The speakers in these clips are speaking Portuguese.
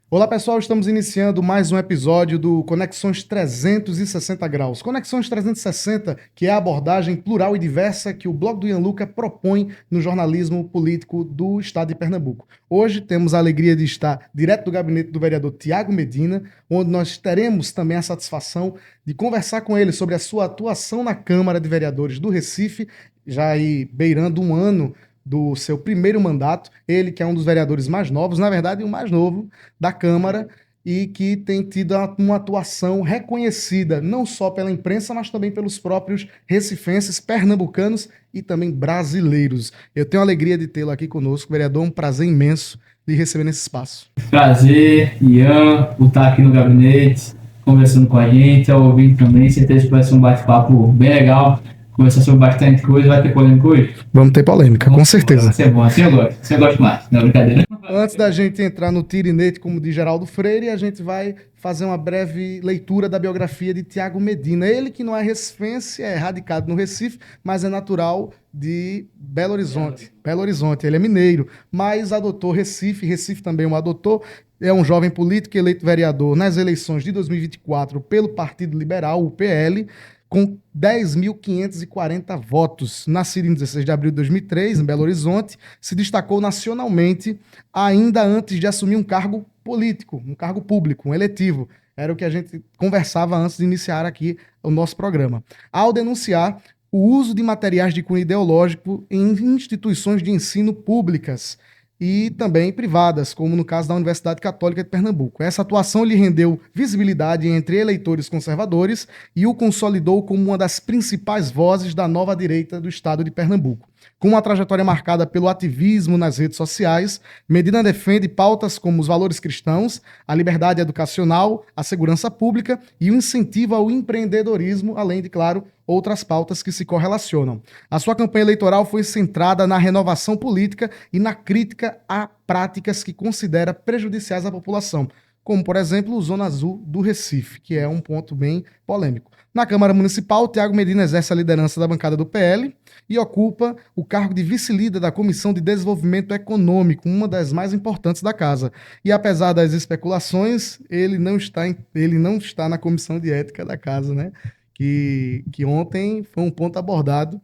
Olá pessoal, estamos iniciando mais um episódio do Conexões 360 Graus. Conexões 360, que é a abordagem plural e diversa que o blog do Ian Luca propõe no jornalismo político do estado de Pernambuco. Hoje temos a alegria de estar direto do gabinete do vereador Tiago Medina, onde nós teremos também a satisfação de conversar com ele sobre a sua atuação na Câmara de Vereadores do Recife, já aí beirando um ano do seu primeiro mandato, ele que é um dos vereadores mais novos, na verdade o mais novo da Câmara, e que tem tido uma atuação reconhecida não só pela imprensa, mas também pelos próprios recifenses, pernambucanos e também brasileiros. Eu tenho a alegria de tê-lo aqui conosco, vereador, um prazer imenso de receber nesse espaço. Prazer, Ian, por estar aqui no gabinete, conversando com a gente, ao ouvir também, certeza que vai ser um bate-papo bem legal. Conversar sobre bastante coisa, vai ter polêmica hoje? Vamos ter polêmica, com certeza. Vai ser bom, assim eu gosto mais, não é brincadeira. Antes da gente entrar no tirinete, como diz Geraldo Freire, a gente vai fazer uma breve leitura da biografia de Tiago Medina. Ele que não é recifense, é radicado no Recife, mas é natural de Belo Horizonte. Belo Horizonte, ele é mineiro, mas adotou Recife, Recife também o adotou. É um jovem político eleito vereador nas eleições de 2024 pelo Partido Liberal, o PL, com 10.540 votos. Nascido em 16 de abril de 2003, em Belo Horizonte, se destacou nacionalmente ainda antes de assumir um cargo político, um cargo público, um eletivo. Era o que a gente conversava antes de iniciar aqui o nosso programa. Ao denunciar o uso de materiais de cunho ideológico em instituições de ensino públicas e também privadas, como no caso da Universidade Católica de Pernambuco. Essa atuação lhe rendeu visibilidade entre eleitores conservadores e o consolidou como uma das principais vozes da nova direita do estado de Pernambuco. Com uma trajetória marcada pelo ativismo nas redes sociais, Medina defende pautas como os valores cristãos, a liberdade educacional, a segurança pública e o incentivo ao empreendedorismo, além de, claro, outras pautas que se correlacionam. A sua campanha eleitoral foi centrada na renovação política e na crítica a práticas que considera prejudiciais à população, como, por exemplo, o Zona Azul do Recife, que é um ponto bem polêmico. Na Câmara Municipal, Tiago Medina exerce a liderança da bancada do PL e ocupa o cargo de vice-líder da Comissão de Desenvolvimento Econômico, uma das mais importantes da casa. E apesar das especulações, ele não está na Comissão de Ética da casa, né? Que ontem foi um ponto abordado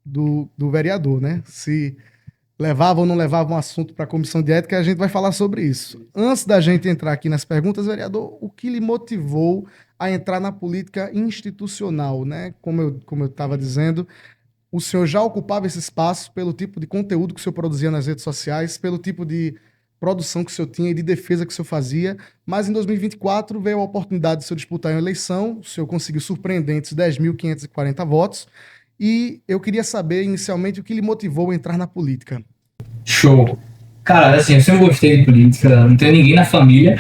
do vereador, né? Se levava ou não levava um assunto para a comissão de ética, a gente vai falar sobre isso. Antes da gente entrar aqui nas perguntas, vereador, o que lhe motivou a entrar na política institucional, né? Como eu estava dizendo, o senhor já ocupava esse espaço pelo tipo de conteúdo que o senhor produzia nas redes sociais, pelo tipo de produção que o senhor tinha e de defesa que o senhor fazia, mas em 2024 veio a oportunidade de o senhor disputar uma eleição, o senhor conseguiu surpreendentes 10.540 votos, e eu queria saber inicialmente o que lhe motivou a entrar na política. Show! Cara, assim, eu sempre gostei de política, não tenho ninguém na família,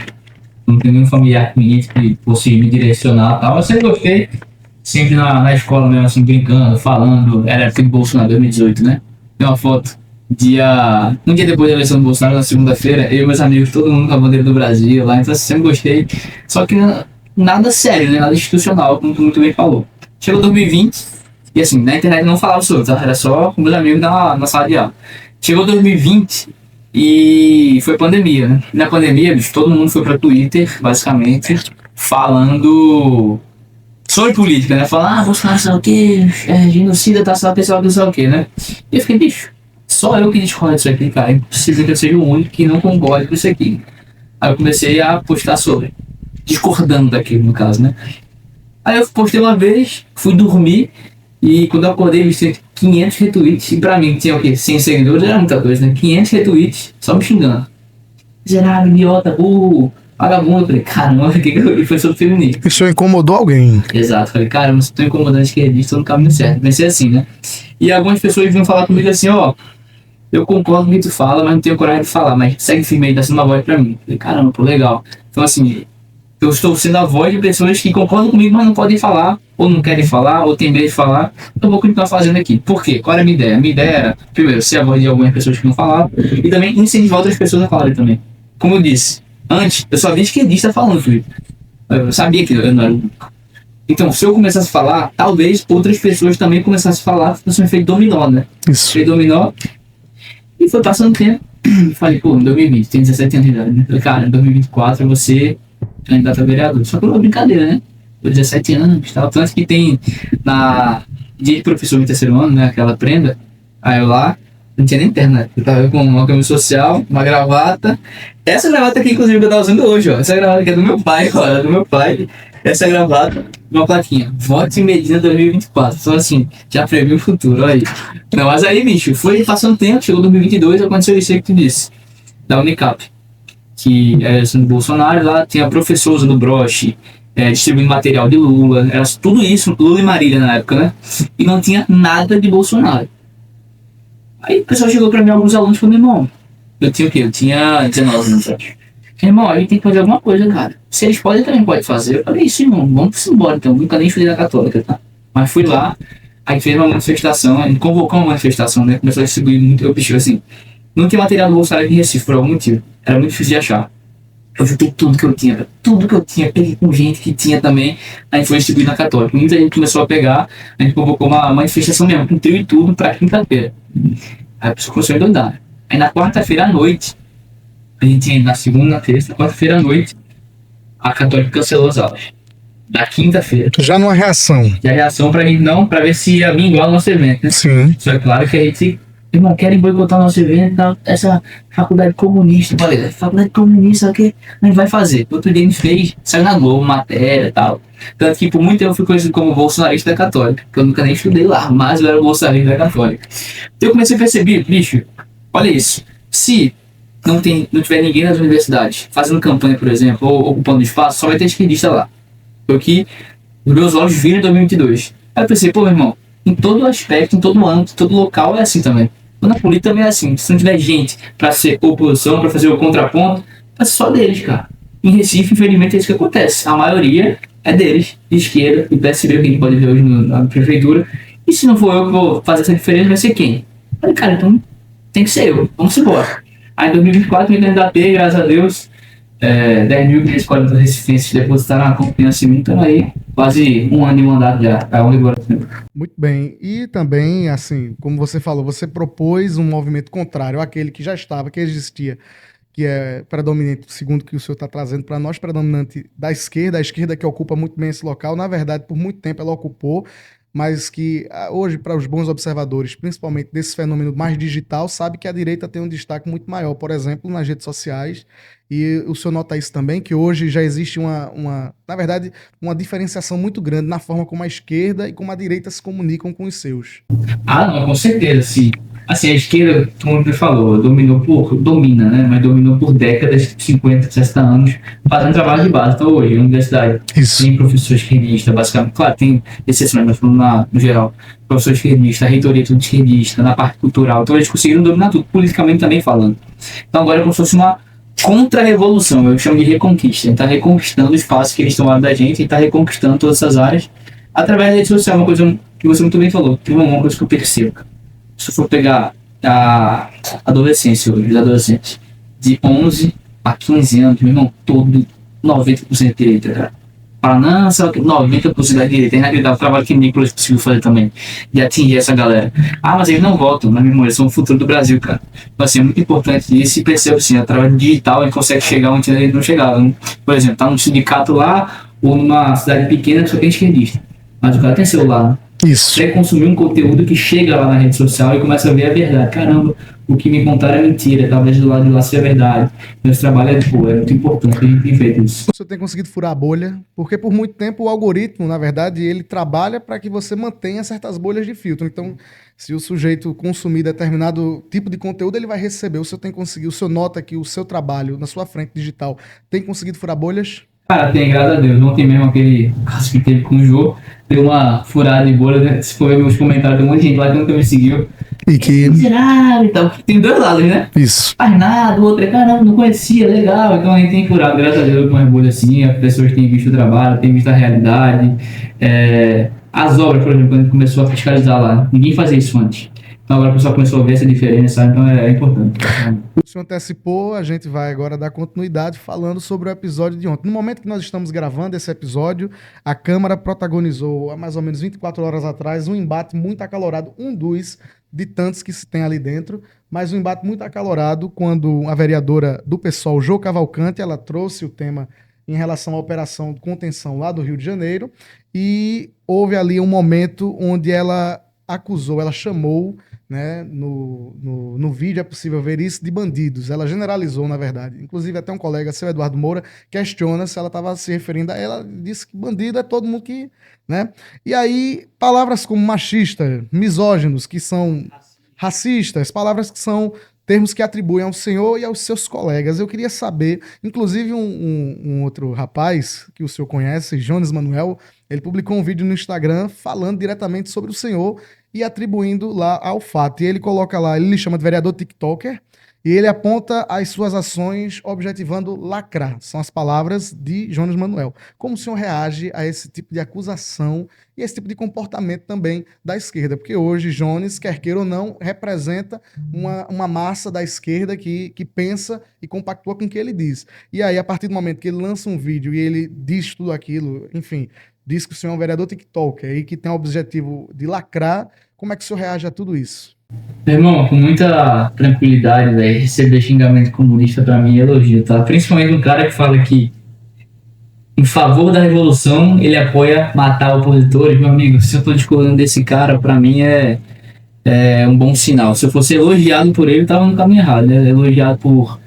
não tenho nenhum familiar político que fosse me direcionar e tal, eu sempre gostei, sempre na escola mesmo, assim, brincando, falando, era época de Bolsonaro 2018, né? Tem uma foto. Um dia depois da eleição do Bolsonaro, na segunda-feira, eu e meus amigos, todo mundo com a bandeira do Brasil lá, então sempre gostei. Só que nada sério, né? Nada institucional, como tu muito bem falou. Chegou 2020, e assim, na internet não falava sobre, tá? Era só com meus amigos na sala de aula. Chegou 2020 e foi pandemia, né? Na pandemia, bicho, todo mundo foi pra Twitter, basicamente, falando sobre política, né? Falando, Bolsonaro sei o quê, genocida, tá só pessoal que sei o quê, né? E eu fiquei, bicho, só eu que discordo disso aqui, cara. É impossível que eu seja o único que não concorde com isso aqui. Aí eu comecei a postar sobre. Discordando daquilo, no caso, né? Aí eu postei uma vez, fui dormir, e quando eu acordei, vi 500 retweets. E pra mim, que tinha o quê? 100 seguidores, era muita coisa, né? 500 retweets, só me xingando. Miserável, idiota, burro, vagabundo. Eu falei, caramba, o que eu foi sobre feminismo? Isso incomodou alguém? Exato, falei, caramba, se tô incomodando esquerdista, tô no caminho certo. Pensei assim, né? E algumas pessoas vinham falar comigo assim, ó, eu concordo com o que tu fala, mas não tenho coragem de falar, mas segue firme aí, dá sendo uma voz pra mim. Falei, caramba, pô, legal. Então assim, eu estou sendo a voz de pessoas que concordam comigo, mas não podem falar, ou não querem falar, ou tem medo de falar. Então eu vou continuar fazendo aqui. Por quê? Qual era a minha ideia? A minha ideia era, primeiro, ser a voz de algumas pessoas que não falavam, e também incentivar outras pessoas a falarem também. Como eu disse, antes, eu só vi esquerdista falando, Felipe. Eu sabia que eu não era o único. Então, se eu começasse a falar, talvez outras pessoas também começassem a falar, fosse um efeito dominó, né? Isso. Efeito dominó. E foi passando tempo. Eu falei, pô, em 2020, tem 17 anos de idade, né? Eu falei, cara, em 2024 você candidato a vereador. Só que não é brincadeira, né? Tô 17 anos, tal. Tanto que tem na dia de professor no terceiro ano, né? Aquela prenda. Aí eu lá, não tinha nem terno, né? Eu tava com uma camisa social, uma gravata. Essa gravata aqui, inclusive, que eu tava usando hoje, ó. Essa gravata aqui é do meu pai, ó. É do meu pai. Essa gravata, uma plaquinha. Vote em Medina 2024. Só assim, já previu o futuro, olha aí. Não, mas aí, bicho, foi passando tempo, chegou 2022, aconteceu isso aí que tu disse. Da Unicap. Que era assim, do Bolsonaro, lá tinha professor usando broche, distribuindo material de Lula, era tudo isso, Lula e Marília na época, né? E não tinha nada de Bolsonaro. Aí o pessoal chegou pra mim, alguns alunos, e falou, meu irmão, eu tinha o quê? Eu tinha 19 anos, acho. Meu irmão, a gente tem que fazer alguma coisa, cara. Se eles podem, também pode fazer. Eu falei, isso, irmão, vamos embora então. Nunca nem estudei na Católica, tá? Mas fui lá, aí fez uma manifestação, a gente convocou uma manifestação, né? Começou a distribuir muito, eu pedi assim, não tinha material do Bolsonaro em Recife, por algum motivo. Era muito difícil de achar. Eu juntei tudo que eu tinha, peguei com gente que tinha também, a gente foi distribuir na Católica. Muita gente começou a pegar, a gente convocou uma manifestação mesmo, com trio e tudo, pra quinta-feira. Aí a pessoa começou a endoidar. Aí na quarta-feira à noite, a gente ia na segunda, na terça, quarta-feira à noite, a Católica cancelou as aulas. Da quinta-feira. Já numa reação. E a reação pra gente não, pra ver se ia vir igual ao nosso evento, né? Sim. Só é claro que a gente, irmão, querem boicotar o nosso evento, tá? Essa faculdade comunista, falei, faculdade comunista, o que a gente vai fazer? Outro dia a gente fez, saiu na Globo, matéria e tal. Tanto que por muito tempo eu fui conhecido como bolsonarista da Católica, que eu nunca nem estudei lá, mas eu era bolsonarista da Católica. Então eu comecei a perceber, bicho, olha isso, se não tiver ninguém nas universidades fazendo campanha, por exemplo, ou ocupando espaço, só vai ter esquerdista lá. Foi o que os meus olhos viram em 2022. Aí eu pensei, pô, meu irmão, em todo aspecto, em todo âmbito, em todo local é assim também. Na política também é assim. Se não tiver gente pra ser oposição, pra fazer o contraponto, é só deles, cara. Em Recife, infelizmente, é isso que acontece. A maioria é deles, de esquerda, e PSB, que a gente pode ver hoje na prefeitura. E se não for eu que vou fazer essa diferença, vai ser quem? Eu falei, cara, então tem que ser eu. Vamos embora. Aí em 2024, me candidatei, graças a Deus. 10.540 recifenses depositaram a confiança em mim, então aí quase um ano de mandato já, é onde agora. Muito bem, e também, assim, como você falou, você propôs um movimento contrário àquele que já estava, que existia, que é predominante, segundo o que o senhor está trazendo para nós, predominante da esquerda, a esquerda que ocupa muito bem esse local, na verdade, por muito tempo ela ocupou, mas que hoje, para os bons observadores, principalmente desse fenômeno mais digital, sabe que a direita tem um destaque muito maior, por exemplo, nas redes sociais, e o senhor nota isso também, que hoje já existe na verdade, uma diferenciação muito grande na forma como a esquerda e como a direita se comunicam com os seus. Ah, não, com certeza, sim. Assim, a esquerda, como você falou, domina, né? Mas dominou por décadas, 50, 60 anos, fazendo trabalho de base. Então hoje, a universidade tem professor esquerdista, basicamente. Claro, tem exceções, mas falando no geral. Professor esquerdista, a reitoria tudo esquerdista, na parte cultural. Então eles conseguiram dominar tudo, politicamente também falando. Então agora é como se fosse uma contra-revolução, eu chamo de reconquista. A gente está reconquistando o espaço que eles tomaram da gente, e está reconquistando todas essas áreas através da rede social. Uma coisa que você muito bem falou, tem uma coisa que eu percebo. Se eu for pegar a adolescência hoje, os adolescentes de 11 a 15 anos, meu irmão, todo 90% de direita, cara. Fala, não, só que 90% da direita, é inacreditável o trabalho que o Nicolas conseguiu fazer também, de atingir essa galera. Ah, mas eles não votam, mas, meu irmão, eles são o futuro do Brasil, cara. Então, assim, é muito importante isso e percebe, assim, através do digital a gente consegue chegar onde a gente não chegava. Né? Por exemplo, tá num sindicato lá, ou numa cidade pequena que só tem esquerdista. Mas o cara tem celular, né? Isso. Você consumir um conteúdo que chega lá na rede social e começa a ver a verdade. Caramba, o que me contaram é mentira, talvez do lado de lá seja verdade. Meu trabalho é muito importante, a gente tem feito isso. Você tem conseguido furar a bolha, porque por muito tempo o algoritmo, na verdade, ele trabalha para que você mantenha certas bolhas de filtro. Então, se o sujeito consumir determinado tipo de conteúdo, ele vai receber. O senhor nota que o seu trabalho na sua frente digital tem conseguido furar bolhas? Cara, tem, graças a Deus. Ontem mesmo aquele caso que teve com o Jô, deu uma furada de bolha, né? Se for ver meus comentários, tem um monte de gente lá que nunca me seguiu. E que... Miserável e tal. Tem dois lados, né? Isso. Faz nada, o outro é, caramba, não conhecia, legal. Então a gente tem furado, graças a Deus, com uma bolha assim. As pessoas têm visto o trabalho, têm visto a realidade. As obras, por exemplo, quando a gente começou a fiscalizar lá, ninguém fazia isso antes. Então agora o pessoal começou a ver essa diferença, então é importante. O senhor antecipou, a gente vai agora dar continuidade falando sobre o episódio de ontem. No momento que nós estamos gravando esse episódio, a Câmara protagonizou, há mais ou menos 24 horas atrás, um embate muito acalorado, um dos de tantos que se tem ali dentro, mas um embate muito acalorado quando a vereadora do PSOL, Jo Cavalcante, ela trouxe o tema em relação à operação de contenção lá do Rio de Janeiro, e houve ali um momento onde ela acusou, ela chamou, né, no vídeo é possível ver isso, de bandidos. Ela generalizou, na verdade. Inclusive, até um colega, seu Eduardo Moura, questiona se ela estava se referindo a ela, disse que bandido é todo mundo que, né? E aí, palavras como machista, misóginos, que são racistas, palavras que são termos que atribuem ao senhor e aos seus colegas. Eu queria saber, inclusive um outro rapaz que o senhor conhece, Jones Manuel, ele publicou um vídeo no Instagram falando diretamente sobre o senhor e atribuindo lá ao fato. E ele coloca lá, ele chama de vereador TikToker, e ele aponta as suas ações objetivando lacrar. São as palavras de Jones Manuel. Como o senhor reage a esse tipo de acusação e esse tipo de comportamento também da esquerda? Porque hoje Jones, quer queira ou não, representa uma massa da esquerda que pensa e compactua com o que ele diz. E aí, a partir do momento que ele lança um vídeo e ele diz tudo aquilo, enfim, diz que o senhor é um vereador TikToker e que tem o objetivo de lacrar, como é que o senhor reage a tudo isso? Meu irmão, com muita tranquilidade, velho, receber xingamento comunista pra mim é elogio, tá? Principalmente um cara que fala que, em favor da revolução, ele apoia matar opositores. Meu amigo, se eu tô discordando desse cara, pra mim é um bom sinal. Se eu fosse elogiado por ele, tava no caminho errado, né? Elogiado por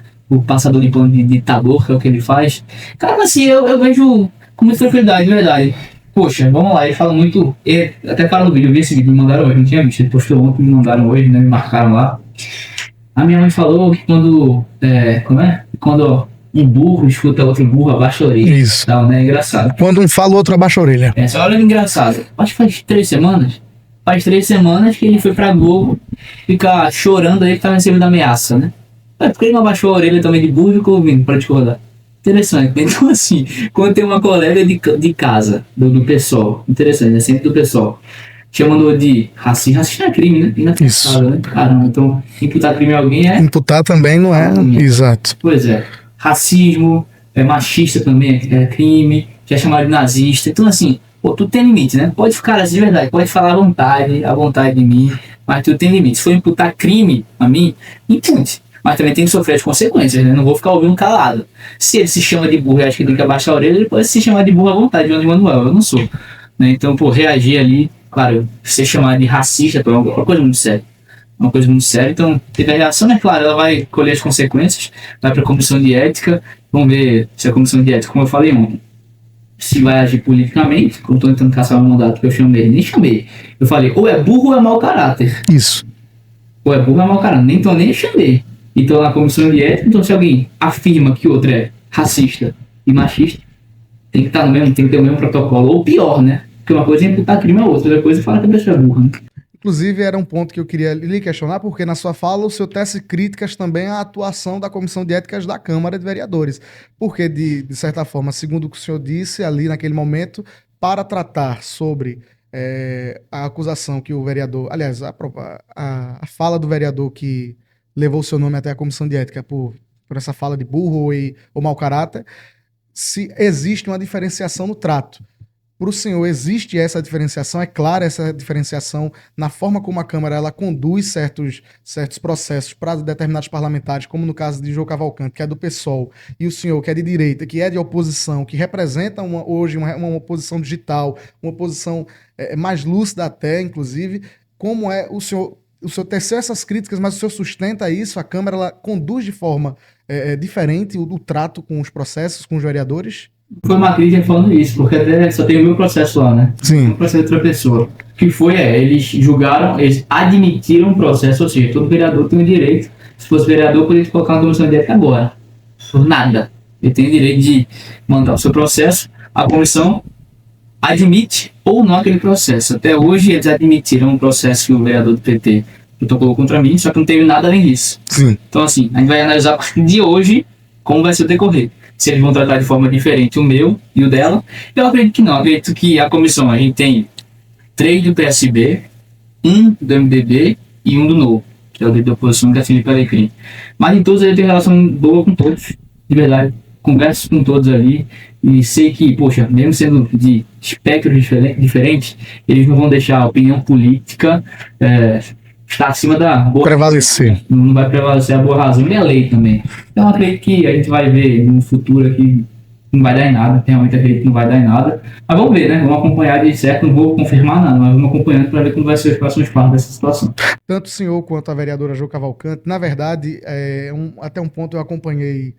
passador de plano de ditador, que é o que ele faz. Cara, assim, eu vejo com muita tranquilidade, de verdade. Poxa, vamos lá, ele fala muito. Até fala no vídeo, eu vi esse vídeo, me mandaram hoje, não tinha visto. Ele postou ontem, me mandaram hoje, né? Me marcaram lá. A minha mãe falou que quando. Quando um burro escuta outro burro, abaixa a orelha. Isso. Tal, né? É engraçado. Quando um fala, o outro abaixa a orelha. Essa hora é engraçado. Acho que faz 3 semanas. Faz 3 semanas que ele foi pra Globo ficar chorando aí que tava recebendo ameaça, né? Porque ele não abaixou a orelha também de burro e ficou ouvindo pra discordar. Interessante. Então, assim, quando tem uma colega de casa, do PSOL, interessante, né? Sempre do PSOL, chamando de racista. Racista é crime, né? Inaceitável, né? Caramba, então, imputar crime a alguém é... Imputar também não é... Exato. Pois é. Racismo, machista também é crime, já é chamado de nazista. Então, assim, pô, tudo tem limite, né? Pode ficar assim de verdade, pode falar à vontade de mim, mas tudo tem limite. Se for imputar crime a mim, impute. Mas também tem que sofrer as consequências, né? Não vou ficar ouvindo calado. Se ele se chama de burro e acha que tem que abaixar a orelha, ele pode se chamar de burro à vontade, Jones Manuel. Eu não sou. Né? Então, pô, reagir ali, claro, ser chamado de racista é uma coisa muito séria. Uma coisa muito séria. Então, teve a reação, né? Claro, ela vai colher as consequências, vai para a comissão de ética. Vamos ver se a comissão de ética, como eu falei ontem, se vai agir politicamente. Como estou tentando caçar um mandato que eu chamei, nem chamei. Eu falei, ou é burro ou é mau caráter. Isso. Ou é burro ou é mau caráter. Nem chamei. Então, na comissão de ética, então, se alguém afirma que o outro é racista e machista, tem que estar no mesmo, tem que ter o mesmo protocolo. Ou pior, né? Porque uma coisa é imputar crime a outra, outra coisa é falar que a pessoa é burra, né? Inclusive, era um ponto que eu queria lhe questionar, porque na sua fala o senhor tece críticas também à atuação da Comissão de Éticas da Câmara de Vereadores. Porque, de certa forma, segundo o que o senhor disse ali naquele momento, para tratar sobre a acusação que o vereador... Aliás, a fala do vereador que levou o seu nome até a Comissão de Ética por essa fala de burro ou mau caráter, se existe uma diferenciação no trato. Para o senhor, existe essa diferenciação? É clara essa diferenciação na forma como a Câmara ela conduz certos processos para determinados parlamentares, como no caso de João Cavalcante, que é do PSOL, e o senhor, que é de direita, que é de oposição, que representa hoje uma oposição digital, uma oposição mais lúcida até, inclusive. Como é o senhor teceu essas críticas, mas o senhor sustenta isso? A Câmara ela conduz de forma diferente o trato com os processos, com os vereadores? Foi uma crítica falando isso, porque até só tem o meu processo lá, né? Sim. O processo de outra pessoa. Que foi, eles julgaram, eles admitiram o processo, ou seja, todo vereador tem o direito, se fosse vereador, poderia colocar uma comissão de ética agora. Por nada. Ele tem o direito de mandar o seu processo, a comissão admite ou não aquele processo. Até hoje eles admitiram um processo que o vereador do PT protocolou contra mim, só que não teve nada além disso. Sim. Então, assim, a gente vai analisar a partir de hoje como vai ser o decorrer. Se eles vão tratar de forma diferente o meu e o dela. Eu acredito que não. Eu acredito que a comissão, a gente tem 3 do PSB, 1 do MDB e 1 do Novo, que é o líder da oposição, que é Felipe Alecrim. Mas em todos eles tenho relação boa com todos, de verdade. Converso com todos ali e sei que, poxa, mesmo sendo de espectros diferentes, eles não vão deixar a opinião política estar acima da boa. Prevalecer. Não vai prevalecer a boa razão e a lei também. Então, acredito que a gente vai ver no futuro aqui. Não vai dar em nada, realmente acredito que não vai dar em nada. Mas vamos ver, né? Vamos acompanhar de certo, não vou confirmar nada, mas vamos acompanhando para ver como vai ser os próximos passos dessa situação. Tanto o senhor quanto a vereadora Jo Cavalcante, na verdade, até um ponto eu acompanhei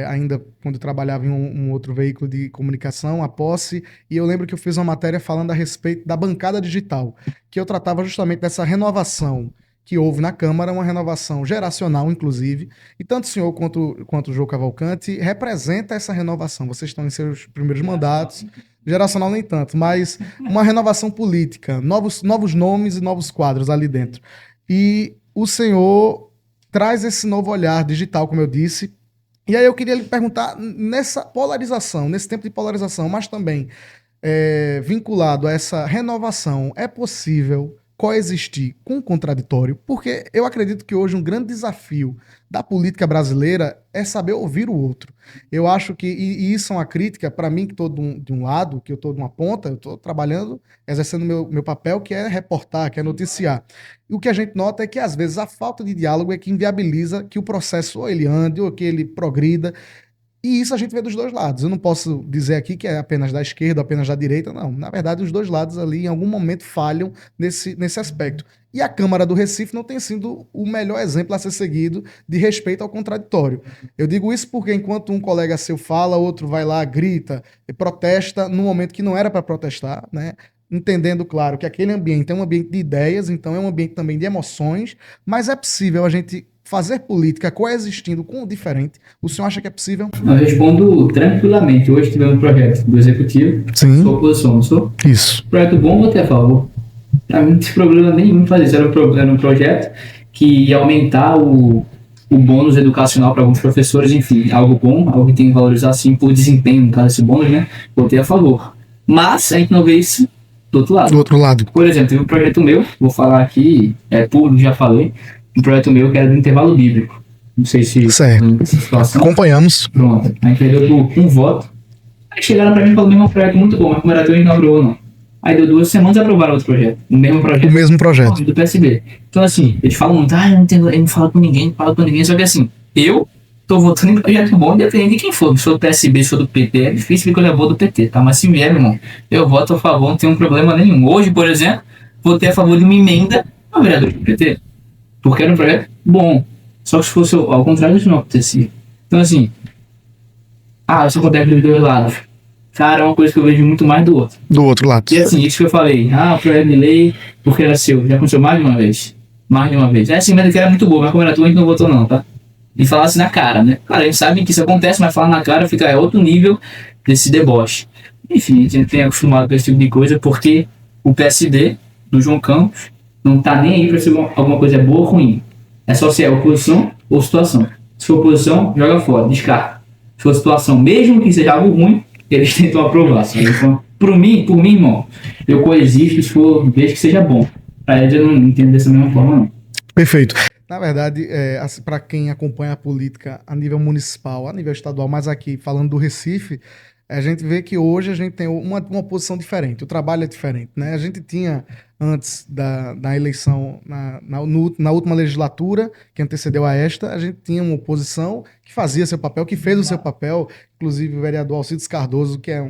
ainda quando eu trabalhava em um outro veículo de comunicação, a Posse, e eu lembro que eu fiz uma matéria falando a respeito da bancada digital, que eu tratava justamente dessa renovação que houve na Câmara, uma renovação geracional, inclusive, e tanto o senhor quanto o Jô Cavalcante representa essa renovação. Vocês estão em seus primeiros mandatos, geracional nem tanto, mas uma renovação política, novos nomes e novos quadros ali dentro. E o senhor traz esse novo olhar digital, como eu disse, e aí eu queria lhe perguntar, nessa polarização, nesse tempo de polarização, mas também vinculado a essa renovação, é possível coexistir com o contraditório? Porque eu acredito que hoje um grande desafio da política brasileira é saber ouvir o outro. Eu acho que, e isso é uma crítica para mim, que estou de um lado, que eu estou de uma ponta, eu estou trabalhando, exercendo meu papel, que é reportar, que é noticiar. E o que a gente nota é que, às vezes, a falta de diálogo é que inviabiliza que o processo ou ele ande ou que ele progrida. E isso a gente vê dos dois lados. Eu não posso dizer aqui que é apenas da esquerda ou apenas da direita, não. Na verdade, os dois lados ali, em algum momento, falham nesse aspecto. E a Câmara do Recife não tem sido o melhor exemplo a ser seguido de respeito ao contraditório. Eu digo isso porque enquanto um colega seu fala, outro vai lá, grita, protesta num momento que não era para protestar, né? Entendendo, claro, que aquele ambiente é um ambiente de ideias, então é um ambiente também de emoções, mas é possível a gente fazer política coexistindo com o diferente. O senhor acha que é possível? Eu respondo tranquilamente. Hoje tivemos um projeto do Executivo. Sim. Sou oposição, não sou? Isso. Projeto bom, vou ter a favor. Pra mim não tem problema nenhum fazer isso. Era um projeto que ia aumentar o bônus educacional para alguns professores, enfim, algo bom, algo que tem que valorizar, sim, por desempenho, no caso desse bônus, né? Votei a favor. Mas a gente não vê isso do outro lado. Do outro lado. Por exemplo, teve um projeto meu, vou falar aqui, público, já falei, um projeto meu que era do intervalo bíblico. Não sei se... Certo. Situação. Acompanhamos. Pronto. A gente perdeu por um voto. Aí chegaram pra mim e falaram, mesmo projeto muito bom, mas como era teu, não aprovou, não. Aí deu 2 semanas e aprovaram outro projeto. O mesmo projeto. Do PSB. Então assim, eles falam muito, eu não falo com ninguém, só que assim, eu tô votando em projeto bom, independente de quem for. Se for do PSB, se for do PT, é difícil que eu vou do PT, tá? Mas se vier, meu irmão, eu voto a favor, não tenho problema nenhum. Hoje, por exemplo, votei a favor de uma emenda ao vereador do PT. Porque era um projeto bom. Só que se fosse ao contrário, isso não acontecia. Então assim, isso acontece dos dois lados. Cara, é uma coisa que eu vejo muito mais do outro. Do outro lado. E assim, isso que eu falei, o projeto de lei, porque era seu, já aconteceu mais de uma vez. Mais de uma vez. Essa emenda que era muito boa, mas como era tua, a gente não votou não, tá? E falar assim na cara, né? Cara, a gente sabe que isso acontece, mas falar na cara fica outro nível desse deboche. Enfim, a gente tem acostumado com esse tipo de coisa, porque o PSD, do João Campos, não tá nem aí pra ser alguma coisa boa ou ruim. É só se é oposição ou situação. Se for oposição, joga fora, descarta. Se for situação, mesmo que seja algo ruim, eles tentam aprovar. Então, por mim, irmão, eu coexisto se for, desde que seja bom. Pra eles eu não entendo dessa mesma forma, não. Perfeito. Na verdade, assim, para quem acompanha a política a nível municipal, a nível estadual, mas aqui falando do Recife, a gente vê que hoje a gente tem uma posição diferente, o trabalho é diferente, né? A gente tinha, antes da eleição, na última legislatura, que antecedeu a esta, a gente tinha uma oposição que fazia seu papel, que fez o seu papel, inclusive o vereador Alcides Cardoso, que é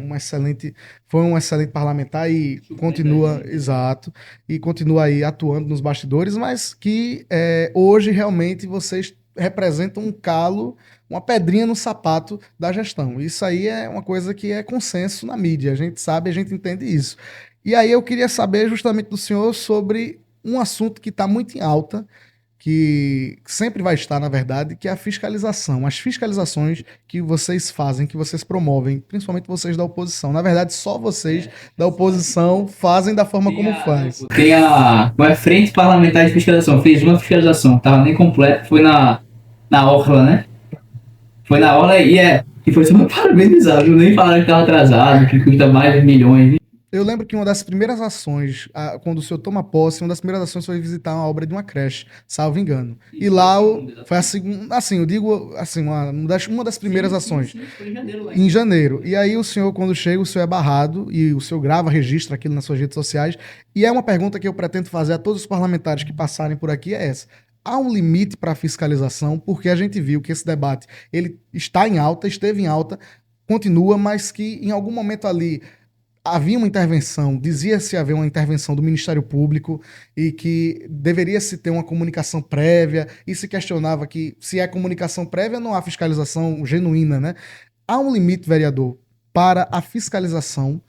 foi um excelente parlamentar e continua, exato, e continua aí atuando nos bastidores, mas que hoje realmente vocês representam um calo, uma pedrinha no sapato da gestão. Isso aí é uma coisa que é consenso na mídia, a gente sabe, a gente entende isso. E aí eu queria saber justamente do senhor sobre um assunto que está muito em alta, que sempre vai estar, na verdade, que é a fiscalização. As fiscalizações que vocês fazem, que vocês promovem, principalmente vocês da oposição. Na verdade, só vocês da oposição fazem da forma como faz. Tem a Frente Parlamentar de Fiscalização. Fez uma fiscalização, estava nem completa, foi na Orla, né? Foi na Orla e foi super parabenizado. Nem falaram que estava atrasado, que custa mais de milhões. Eu lembro que uma das primeiras ações, quando o senhor toma posse, uma das primeiras ações foi visitar uma obra de uma creche, salvo engano. E lá foi a segunda, assim, eu digo assim, uma das primeiras ações. Sim, foi em janeiro lá. Em janeiro. E aí o senhor, quando chega, o senhor é barrado e o senhor grava, registra aquilo nas suas redes sociais. E é uma pergunta que eu pretendo fazer a todos os parlamentares que passarem por aqui, é essa. Há um limite para a fiscalização, porque a gente viu que esse debate ele está em alta, esteve em alta, continua, mas que em algum momento ali havia uma intervenção, dizia-se haver uma intervenção do Ministério Público e que deveria-se ter uma comunicação prévia, e se questionava que se é comunicação prévia não há fiscalização genuína, né? Há um limite, vereador, para a fiscalização,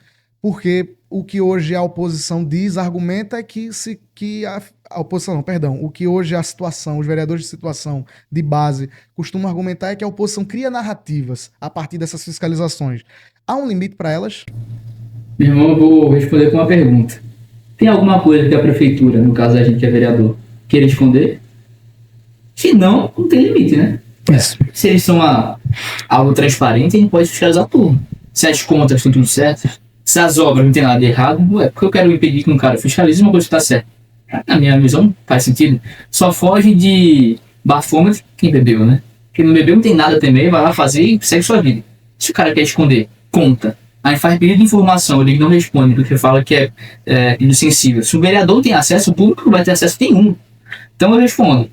porque o que hoje a oposição diz, argumenta é que a oposição, não, perdão, o que hoje a situação, os vereadores de situação de base costumam argumentar é que a oposição cria narrativas a partir dessas fiscalizações. Há um limite para elas? Meu irmão, eu vou responder com uma pergunta. Tem alguma coisa que a prefeitura, no caso a gente que é vereador, queira esconder? Se não, não tem limite, né? Isso. Se eles são algo transparente, a gente pode fiscalizar tudo. Se as contas estão tudo certas, se as obras não tem nada de errado, porque eu quero impedir que um cara fiscalize uma coisa que está certa. Na minha visão, faz sentido. Só foge de bafômetro quem bebeu, né? Quem não bebeu não tem nada também, vai lá fazer e segue sua vida. Se o cara quer esconder, conta. Aí faz pedido de informação, ele não responde, porque fala que é insensível. Se o vereador tem acesso, o público não vai ter acesso nenhum. Então eu respondo.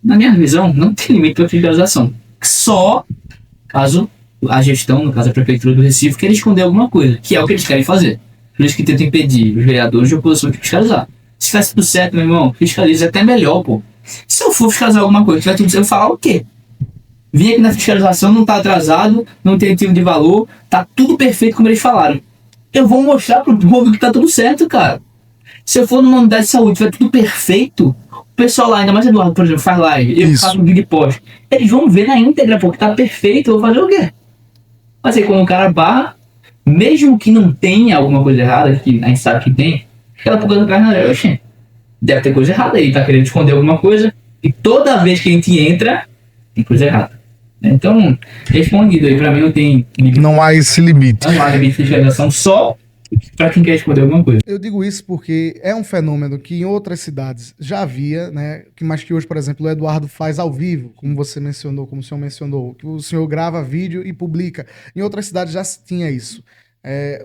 Na minha visão, não tem limite para fiscalização. Só caso a gestão, no caso a prefeitura do Recife, queira esconder alguma coisa, que é o que eles querem fazer. Por isso que tentam impedir os vereadores de oposição de fiscalizar. Se faz tudo certo, meu irmão, fiscaliza até melhor, pô. Se eu for fiscalizar alguma coisa, tiver tudo certo, eu falar o quê? Vim aqui na fiscalização, não tá atrasado, não tem tiro de valor, tá tudo perfeito como eles falaram. Eu vou mostrar pro povo que tá tudo certo, cara. Se eu for numa unidade de saúde, tiver tudo perfeito, o pessoal lá, ainda mais Eduardo, por exemplo, faz live, eu faço um vídeo de post, eles vão ver na íntegra, pô, que tá perfeito, eu vou fazer o quê? Mas aí quando o cara barra, mesmo que não tenha alguma coisa errada, que a gente sabe que tem, aquela pouca do cara, deve ter coisa errada aí, tá querendo esconder alguma coisa, e toda vez que a gente entra, tem coisa errada. Então, respondido aí, pra mim não tem limite. Não há esse limite. Não há limite de fiscalização só pra quem quer esconder alguma coisa. Eu digo isso porque é um fenômeno que em outras cidades já havia, né? Mas que hoje, por exemplo, o Eduardo faz ao vivo, como você mencionou, como o senhor mencionou, que o senhor grava vídeo e publica. Em outras cidades já se tinha isso.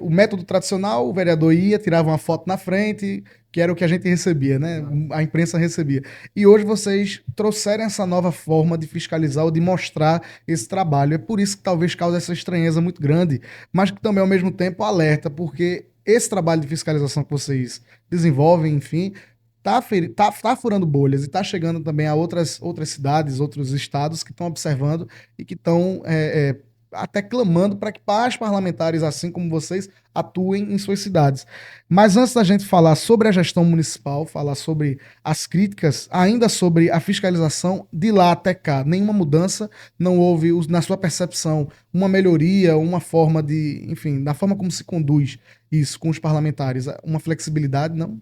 O método tradicional, o vereador ia, tirava uma foto na frente, que era o que a gente recebia, né? A imprensa recebia. E hoje vocês trouxeram essa nova forma de fiscalizar ou de mostrar esse trabalho. É por isso que talvez cause essa estranheza muito grande, mas que também, ao mesmo tempo, alerta, porque esse trabalho de fiscalização que vocês desenvolvem, enfim, tá furando bolhas e tá chegando também a outras cidades, outros estados que estão observando e que estão até clamando para que pais parlamentares, assim como vocês, atuem em suas cidades. Mas antes da gente falar sobre a gestão municipal, falar sobre as críticas, ainda sobre a fiscalização, de lá até cá, nenhuma mudança, não houve, na sua percepção, uma melhoria, uma forma de, enfim, da forma como se conduz isso com os parlamentares, uma flexibilidade, não?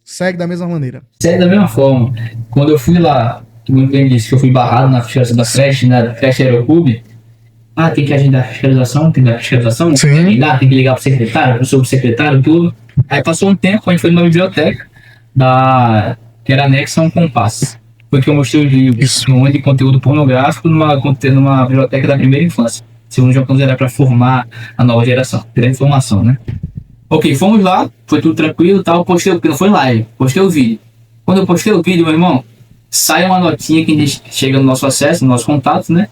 Segue da mesma maneira. Segue da mesma forma. Quando eu fui lá, que muito bem disse que eu fui barrado na fiscalização da creche, na creche Aeroclube. Tem que agendar a fiscalização, tem que dar fiscalização, tem que ligar pro secretário, pro subsecretário, tudo. Aí passou um tempo, a gente foi numa biblioteca que era anexa a um compasso. Foi que eu mostrei os livros, um monte de conteúdo pornográfico numa biblioteca da primeira infância. Segundo o João Campos, era para formar a nova geração, ter a informação, né? Ok, fomos lá, foi tudo tranquilo e tal, postei, porque não foi live, postei o vídeo. Quando eu postei o vídeo, meu irmão, sai uma notinha que chega no nosso acesso, no nosso contato, né?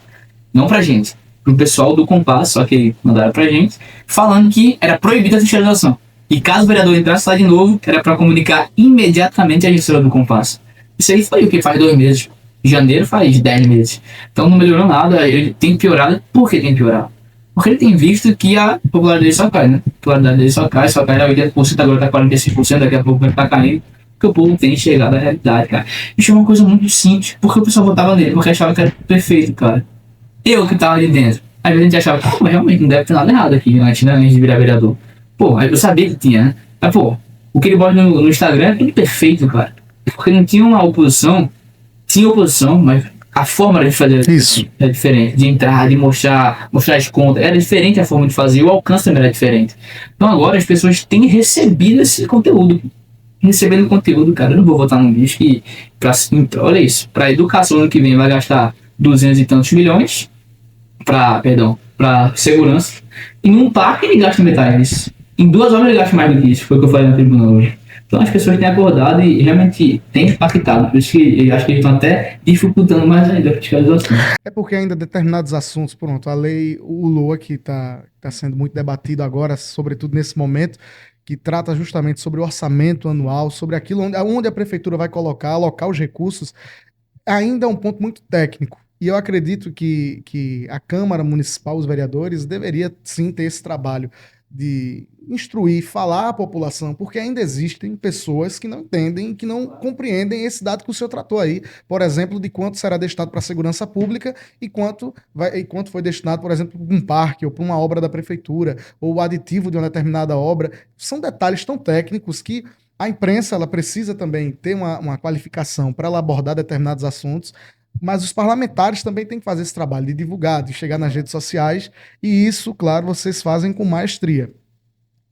Não pra gente, pro pessoal do Compasso, só que mandaram pra gente, falando que era proibida a fiscalização. E caso o vereador entrasse lá de novo, era para comunicar imediatamente a gestora do Compasso. Isso aí foi o que faz 2 meses. Em janeiro faz 10 meses. Então não melhorou nada, ele tem piorado. Por que tem piorado? Porque ele tem visto que a popularidade dele só cai, né? A popularidade dele só cai, 80%, agora tá 45%, daqui a pouco vai estar caindo. Porque o povo tem chegado à realidade, cara. Isso é uma coisa muito simples. Porque o pessoal votava nele, porque achava que era perfeito, cara. Eu que tava ali dentro. Às vezes a gente achava, pô, realmente não deve ter nada errado aqui, antes de virar vereador. Pô, eu sabia que tinha, né? Mas, pô, o que ele bota no Instagram é tudo perfeito, cara. Porque não tinha uma oposição. Tinha oposição, mas A forma de fazer Isso. é diferente, de entrar, de mostrar as contas, era diferente a forma de fazer, o alcance também era diferente. Então agora as pessoas têm recebido esse conteúdo. Recebendo conteúdo, cara, eu não vou votar num bicho que, olha isso, pra educação ano que vem vai gastar 200 e tantos milhões, pra segurança, e num parque ele gasta metade disso. Em 2 horas ele gasta mais do que isso, foi o que eu falei no tribunal hoje. Então as pessoas têm acordado e realmente têm impactado. Por isso que eu acho que eles estão até dificultando mais ainda a fiscalização. É porque ainda determinados assuntos, pronto, a lei, o LOA que está sendo muito debatido agora, sobretudo nesse momento, que trata justamente sobre o orçamento anual, sobre aquilo onde a prefeitura vai alocar os recursos, ainda é um ponto muito técnico. E eu acredito que a Câmara Municipal, os vereadores, deveria sim ter esse trabalho de instruir, falar à população, porque ainda existem pessoas que não entendem, que não compreendem esse dado que o senhor tratou aí, por exemplo, de quanto será destinado para a segurança pública e quanto foi destinado, por exemplo, para um parque ou para uma obra da prefeitura, ou o aditivo de uma determinada obra. São detalhes tão técnicos que a imprensa ela precisa também ter uma qualificação para ela abordar determinados assuntos, mas os parlamentares também têm que fazer esse trabalho de divulgar, de chegar nas redes sociais, e isso, claro, vocês fazem com maestria.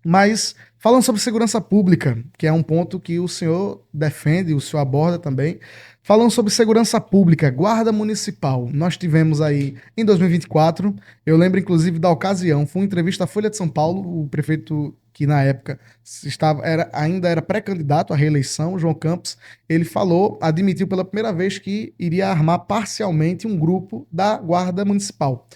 Mas, falando sobre segurança pública, que é um ponto que o senhor defende, o senhor aborda também, falando sobre segurança pública, guarda municipal, nós tivemos aí em 2024, eu lembro inclusive da ocasião, foi uma entrevista à Folha de São Paulo, o prefeito que na época ainda era pré-candidato à reeleição, João Campos, ele admitiu pela primeira vez que iria armar parcialmente um grupo da guarda municipal.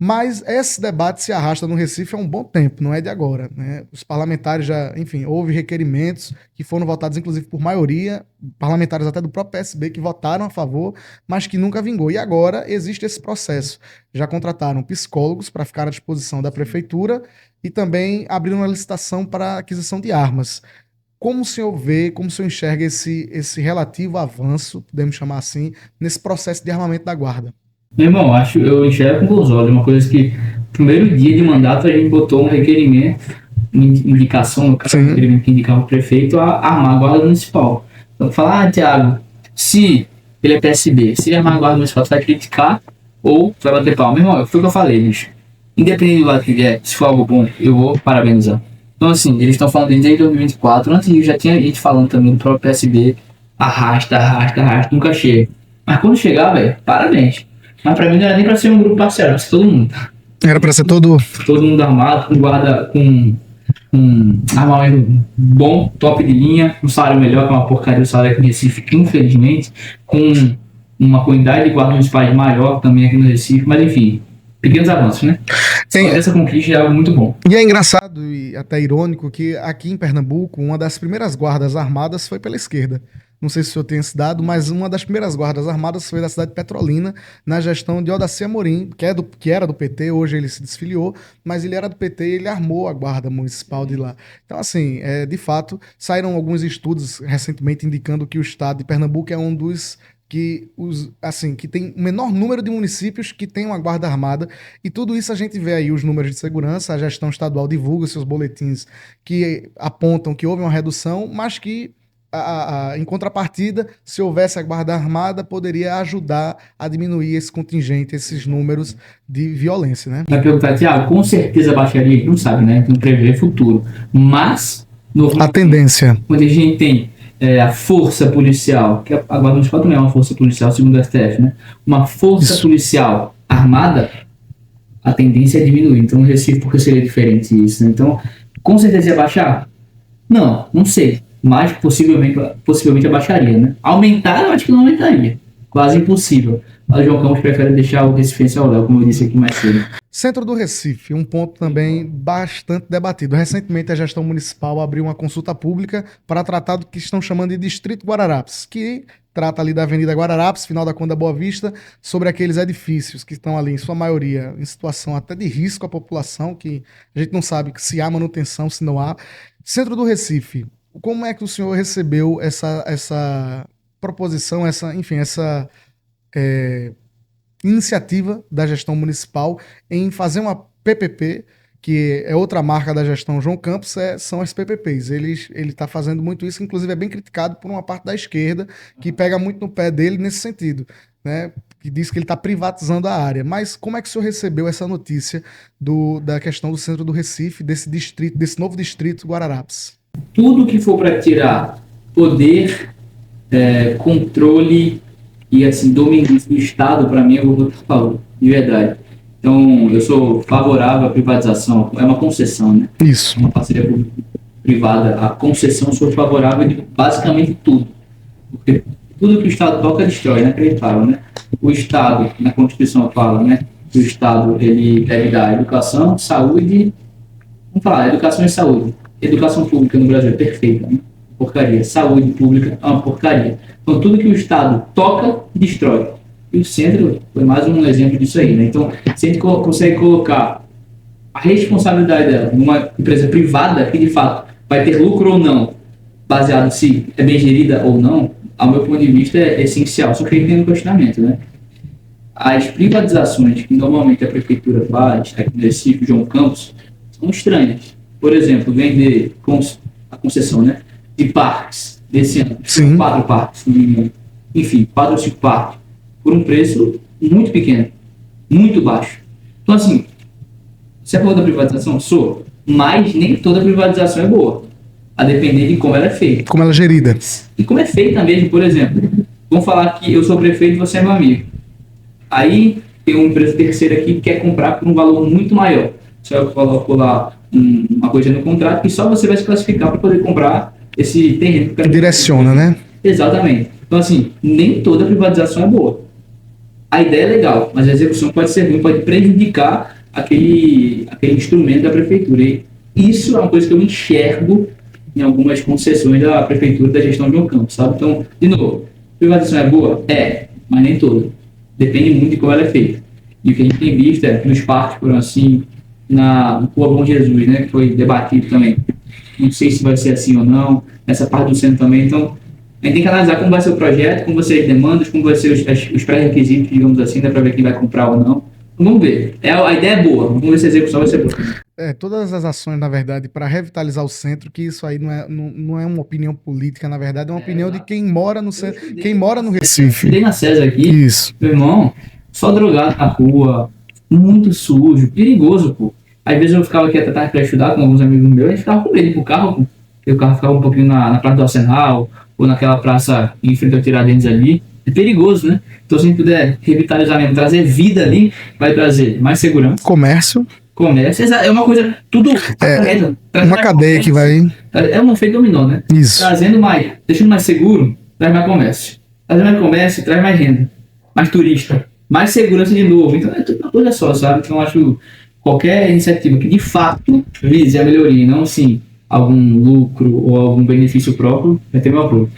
Mas esse debate se arrasta no Recife há um bom tempo, não é de agora, né? Os parlamentares já, enfim, houve requerimentos que foram votados, inclusive, por maioria, parlamentares até do próprio PSB que votaram a favor, mas que nunca vingou. E agora existe esse processo. Já contrataram psicólogos para ficar à disposição da prefeitura e também abriram uma licitação para aquisição de armas. Como o senhor vê, como o senhor enxerga esse relativo avanço, podemos chamar assim, nesse processo de armamento da guarda? Meu irmão, eu enxergo com bons olhos. Uma coisa que, no primeiro dia de mandato, a gente botou um requerimento, uma indicação, no caso, um requerimento que indicava o prefeito a armar a guarda municipal. Então, falar, Thiago, se ele é PSB, se ele armar a guarda municipal, tu vai criticar ou tu vai bater palma. Meu irmão, foi o que eu falei, bicho. Independente do lado que vier, se for algo bom, eu vou parabenizar. Então, assim, eles estão falando desde 2024. Antes disso, já tinha gente falando também do próprio PSB. Arrasta, nunca chega. Mas quando chegar, velho, parabéns. Mas pra mim não era nem pra ser um grupo parcial, era pra ser todo mundo. Era pra ser todo mundo armado, com guarda, com armamento bom, top de linha, um salário melhor, que é uma porcaria do salário aqui no Recife, infelizmente, com uma quantidade de guardas municipais maior também aqui no Recife, mas enfim, pequenos avanços, né? Essa conquista é algo muito bom. E é engraçado e até irônico que aqui em Pernambuco, uma das primeiras guardas armadas foi pela esquerda. Não sei se o senhor tem esse dado, mas uma das primeiras guardas armadas foi da cidade de Petrolina, na gestão de Odacir Amorim, que era do PT, hoje ele se desfiliou, mas ele era do PT e ele armou a guarda municipal de lá. Então, assim, de fato, saíram alguns estudos recentemente indicando que o estado de Pernambuco é um dos que tem o menor número de municípios que tem uma guarda armada, e tudo isso a gente vê aí os números de segurança, a gestão estadual divulga seus boletins que apontam que houve uma redução, mas que em contrapartida, se houvesse a guarda armada, poderia ajudar a diminuir esse contingente, esses números de violência, né? Vai perguntar, Tiago, com certeza baixaria? Não sabe, né? Não prevê futuro. Mas, a tendência. Quando a gente tem a força policial, que a guarda municipal também é uma força policial, segundo o STF, né? Uma força policial armada, a tendência é diminuir. Então, no Recife, porque seria diferente isso, né? Então, com certeza ia baixar? Não sei. Mas possivelmente abaixaria, né? Aumentar, eu acho que não aumentaria. Quase impossível. Mas o João Campos prefere deixar o Recife ao Léo, como eu disse aqui mais cedo. Centro do Recife, um ponto também bastante debatido. Recentemente, a gestão municipal abriu uma consulta pública para tratar do que estão chamando de Distrito Guararapes, que trata ali da Avenida Guararapes, final da Conda Boa Vista, sobre aqueles edifícios que estão ali, em sua maioria, em situação até de risco à população, que a gente não sabe se há manutenção, se não há. Centro do Recife, como é que o senhor recebeu essa proposição, essa iniciativa da gestão municipal em fazer uma PPP, que é outra marca da gestão João Campos, são as PPPs. Ele está fazendo muito isso, inclusive é bem criticado por uma parte da esquerda, que pega muito no pé dele nesse sentido, né? que diz que ele está privatizando a área. Mas como é que o senhor recebeu essa notícia da questão do centro do Recife, desse distrito, desse novo distrito Guararapes? Tudo que for para tirar poder, controle e assim, domínio do Estado, para mim, eu vou estar falando, de verdade. Então, eu sou favorável à privatização, é uma concessão, né? Isso. Uma parceria público-privada, a concessão, eu sou favorável de basicamente tudo. Porque tudo que o Estado toca, destrói, inacreditável, né? O Estado, na Constituição fala, né? Que o Estado, ele deve dar educação, saúde, vamos falar, educação e saúde. Educação pública no Brasil é perfeita, né? Porcaria. Saúde pública é uma porcaria. Então, tudo que o Estado toca, destrói. E o centro foi mais um exemplo disso aí, né? Então, se a gente consegue colocar a responsabilidade dela numa empresa privada, que de fato vai ter lucro ou não, baseado se é bem gerida ou não, ao meu ponto de vista é essencial. Só que aí tem um questionamento, né? As privatizações que normalmente a prefeitura faz, aqui no Recife, João Campos, são estranhas. Por exemplo, vender a concessão, né, de parques desse ano. Sim. 4 parques, enfim, 4 ou 5 parques, por um preço muito pequeno, muito baixo. Então, assim, você é a favor da privatização? Sou, mas nem toda privatização é boa, a depender de como ela é feita. Como ela é gerida. E como é feita mesmo, por exemplo, vamos falar que eu sou prefeito e você é meu amigo. Aí tem uma empresa terceira aqui que quer comprar por um valor muito maior. Só eu coloco lá uma coisa no contrato que só você vai se classificar para poder comprar esse terreno. Que direciona, né? Exatamente. Então, assim, nem toda privatização é boa. A ideia é legal, mas a execução pode ser ruim, pode prejudicar aquele instrumento da prefeitura. E isso é uma coisa que eu enxergo em algumas concessões da prefeitura da gestão de João Campos, sabe? Então, de novo, privatização é boa? É, mas nem toda. Depende muito de como ela é feita. E o que a gente tem visto é que nos parques, por assim, no Rua Bom Jesus, né, que foi debatido também. Não sei se vai ser assim ou não, nessa parte do centro também. Então, a gente tem que analisar como vai ser o projeto, como vai ser as demandas, como vai ser os pré-requisitos, digamos assim, dá para ver quem vai comprar ou não. Vamos ver. A ideia é boa, vamos ver se a execução vai ser boa. Todas as ações, na verdade, para revitalizar o centro, que isso aí não é uma opinião política, na verdade, é uma opinião de quem mora no centro, quem mora no Recife. Eu estudei na César aqui, Isso. Meu irmão, só drogado na rua, muito sujo, perigoso, pô. Às vezes eu ficava aqui até tarde para estudar com alguns amigos meus, a gente ficava com medo de ir pro carro, pô. Porque o carro ficava um pouquinho na Praça do Arsenal, ou naquela praça em frente ao Tiradentes ali. É perigoso, né? Então, se a gente puder revitalizar mesmo, trazer vida ali, vai trazer mais segurança. Comércio. É uma coisa, tudo Uma cadeia que vai... É um efeito dominó, né? Isso. Trazendo mais, deixando mais seguro, traz mais comércio. Traz mais comércio, traz mais renda. Mais turista. Mais segurança de novo. Então, é tudo uma coisa só, sabe? Então, eu acho qualquer iniciativa que, de fato, vise a melhoria, não, sim, algum lucro ou algum benefício próprio, vai ter meu apoio.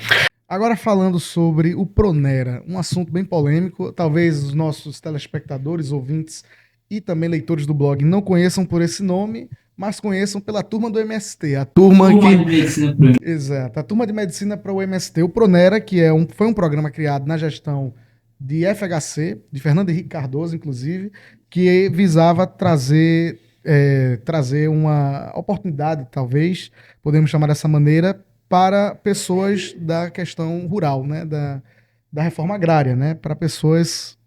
Agora falando sobre o Pronera, um assunto bem polêmico, talvez os nossos telespectadores, ouvintes e também leitores do blog não conheçam por esse nome, mas conheçam pela turma do MST, a turma de medicina pro... Exato, a turma de medicina para o MST, o Pronera, que foi um programa criado na gestão de FHC, de Fernando Henrique Cardoso, inclusive, que visava trazer uma oportunidade, talvez, podemos chamar dessa maneira, para pessoas da questão rural, né, da reforma agrária, né, para pessoas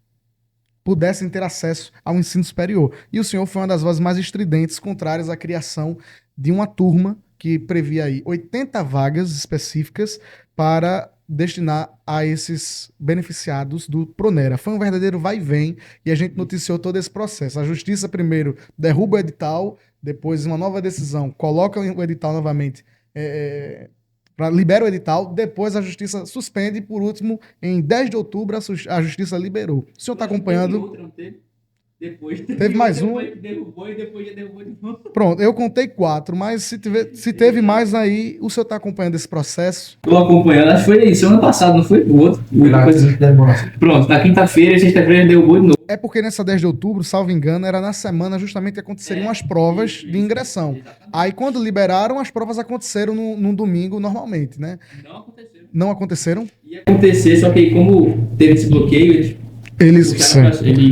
pudessem ter acesso ao ensino superior. E o senhor foi uma das vozes mais estridentes contrárias à criação de uma turma que previa aí 80 vagas específicas para destinar a esses beneficiados do Pronera. Foi um verdadeiro vai e vem e a gente noticiou todo esse processo. A justiça primeiro derruba o edital, depois uma nova decisão coloca o edital novamente, libera o edital, depois a justiça suspende e, por último, em 10 de outubro, a justiça liberou. O senhor está acompanhando? Teve mais um. Derrubou e depois já derrubou de novo. Pronto, eu contei 4, mas se teve mais aí, o senhor está acompanhando esse processo? Estou acompanhando, acho que foi isso, ano passado, não foi o outro. Pronto, na quinta-feira e sexta-feira derrubou de novo. É porque nessa 10 de outubro, salvo engano, era na semana justamente que aconteceriam as provas de ingressão. Aí quando liberaram, as provas aconteceram num domingo normalmente, né? Não aconteceram. Não aconteceram? Ia acontecer, só que aí como teve esse bloqueio, eles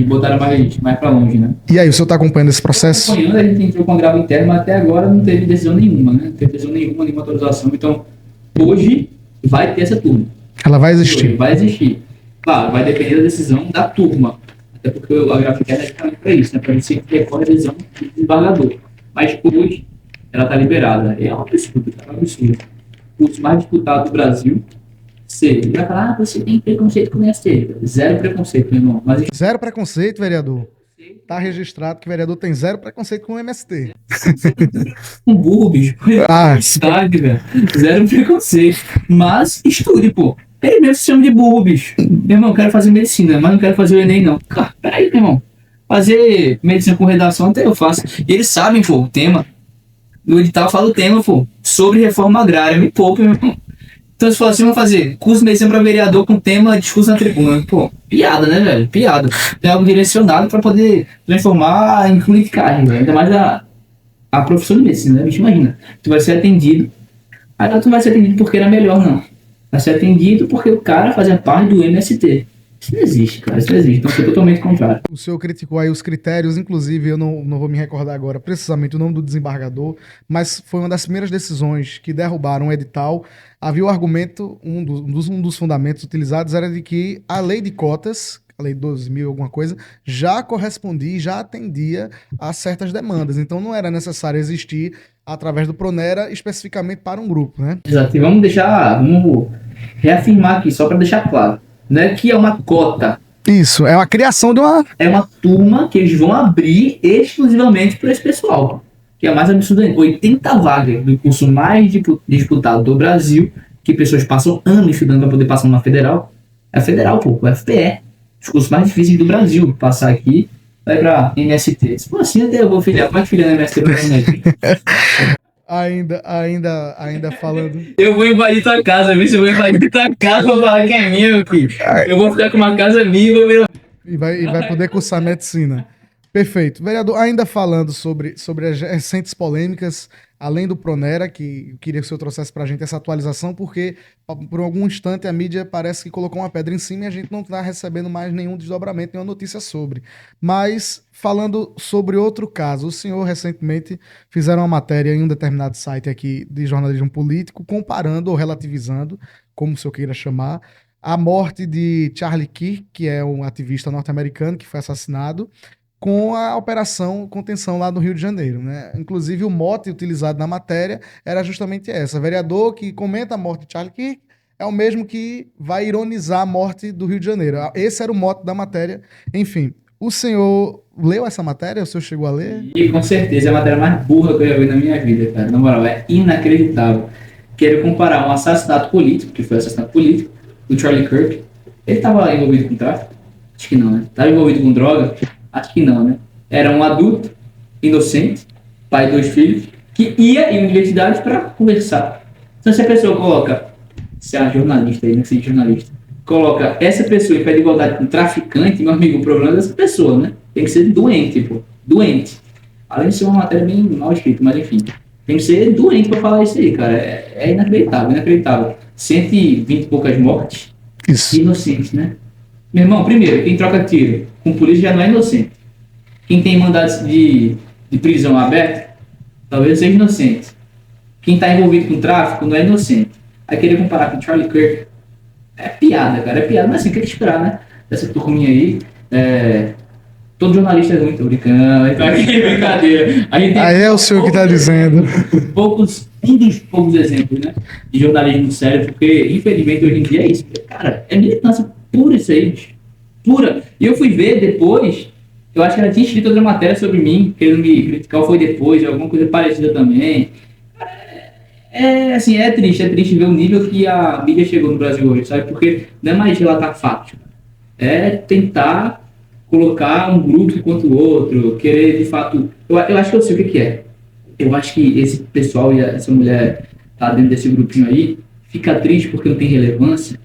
botaram mais pra longe, né? E aí, o senhor está acompanhando esse processo? Acompanhando, a gente entrou com agravo interno, mas até agora não teve decisão nenhuma, né? Não teve decisão nenhuma autorização. Então, hoje vai ter essa turma. Ela vai existir? Hoje vai existir. Claro, vai depender da decisão da turma. Até porque a grafite é basicamente para isso, né? Para ver se recorre a decisão do desembargador. Mas hoje, ela está liberada. É um absurdo, é um absurdo. O curso mais disputado do Brasil, você vai falar, você tem preconceito com o MST. Zero preconceito, meu irmão. Mas Zero preconceito, vereador. Tá registrado que o vereador tem zero preconceito com o MST. um burro, bicho. Ah, Sabe, velho? Zero preconceito. Mas estude, pô. Ele mesmo se chama de burro, bicho. Meu irmão, eu quero fazer medicina, mas não quero fazer o Enem, não. Cara, peraí, meu irmão. Fazer medicina com redação até eu faço. E eles sabem, pô, o tema. No edital fala o tema, pô, sobre reforma agrária. Me poupe, meu irmão. Então, se for assim, vamos fazer curso de medicina para vereador com tema discurso na tribuna. Pô, piada, né, velho? Piada. Tem algo direcionado para poder transformar em politicagem, velho. Ainda mais a profissão de medicina, né? Bicho, imagina. Tu vai ser atendido. Aí tu não vai ser atendido porque era melhor, não. Vai ser atendido porque o cara fazia parte do MST. Isso não existe, cara. Isso não existe. Então, foi totalmente contrário. o senhor criticou aí os critérios, inclusive eu não vou me recordar agora precisamente o nome do desembargador, mas foi uma das primeiras decisões que derrubaram o edital. Havia o argumento, um dos fundamentos utilizados era de que a lei de cotas, a lei 12.000 alguma coisa, já correspondia, já atendia a certas demandas. Então não era necessário existir através do Pronera especificamente para um grupo, né? Exato. E vamos reafirmar aqui, só para deixar claro. Não é que é uma cota. Isso, é uma criação de uma... É uma turma que eles vão abrir exclusivamente para esse pessoal. Que é mais absurdo ainda. 80 vagas do curso mais disputado do Brasil, que pessoas passam anos estudando para poder passar numa federal. É a federal, pô, o FPE. Os cursos mais difíceis do Brasil. Passar aqui, vai para MST. Se for assim, eu vou filiar. Como é que filia na MST para MST? Ainda falando... Eu vou invadir tua casa, viu? Se eu vou invadir tua casa, vou falar que é minha, meu filho. Eu vou ficar com uma casa minha e vou virar... E vai poder cursar medicina. Perfeito. Vereador, ainda falando sobre as recentes polêmicas, além do Pronera, que eu queria que o senhor trouxesse para a gente essa atualização, porque por algum instante a mídia parece que colocou uma pedra em cima e a gente não está recebendo mais nenhum desdobramento, nenhuma notícia sobre. Mas, falando sobre outro caso, o senhor recentemente fizeram uma matéria em um determinado site aqui de jornalismo político, comparando ou relativizando, como o senhor queira chamar, a morte de Charlie Kirk, que é um ativista norte-americano que foi assassinado, com a operação contenção lá no Rio de Janeiro, né? Inclusive o mote utilizado na matéria era justamente essa. Vereador que comenta a morte de Charlie Kirk é o mesmo que vai ironizar a morte do Rio de Janeiro. Esse era o mote da matéria. Enfim, o senhor leu essa matéria? O senhor chegou a ler? E com certeza é a matéria mais burra que eu já vi na minha vida, cara. Na moral, é inacreditável. Quero comparar um assassinato político, que foi o assassinato político, do Charlie Kirk. Ele estava envolvido com tráfico? Acho que não, né? Estava envolvido com droga? Acho que não, né? Era um adulto, inocente, pai de 2 filhos, que ia em universidade para conversar. Então, se a pessoa coloca, se é jornalista aí, não sei jornalista, coloca essa pessoa em pé de igualdade com traficante, meu amigo, o problema é dessa pessoa, né? Tem que ser doente, pô. Doente. Além de ser uma matéria bem mal escrita, mas enfim. Tem que ser doente para falar isso aí, cara. É inacreditável, inacreditável. 120 e poucas mortes. Isso. Inocentes, né? Meu irmão, primeiro, quem troca tiro com polícia já não é inocente. Quem tem mandados de prisão aberto, talvez seja inocente. Quem está envolvido com tráfico não é inocente. Aí querer comparar com Charlie Kirk é piada, cara, é piada. Mas assim, tem que esperar, né? Dessa turminha aí. Todo jornalista é ruim, tô brincando. Então aqui é brincadeira. Aí é o senhor que está dizendo. Um dos poucos exemplos, né? De jornalismo sério, porque infelizmente hoje em dia é isso. Cara, é militância pura isso aí, bicho. Pura. E eu fui ver depois, eu acho que ela tinha escrito outra matéria sobre mim, querendo me criticar, ou foi depois, alguma coisa parecida também. Assim, é triste ver o nível que a mídia chegou no Brasil hoje, sabe? Porque não é mais relatar fatos. É tentar colocar um grupo contra o outro, querer de fato... Eu acho que eu sei o que é. Eu acho que esse pessoal e essa mulher tá dentro desse grupinho aí, fica triste porque não tem relevância,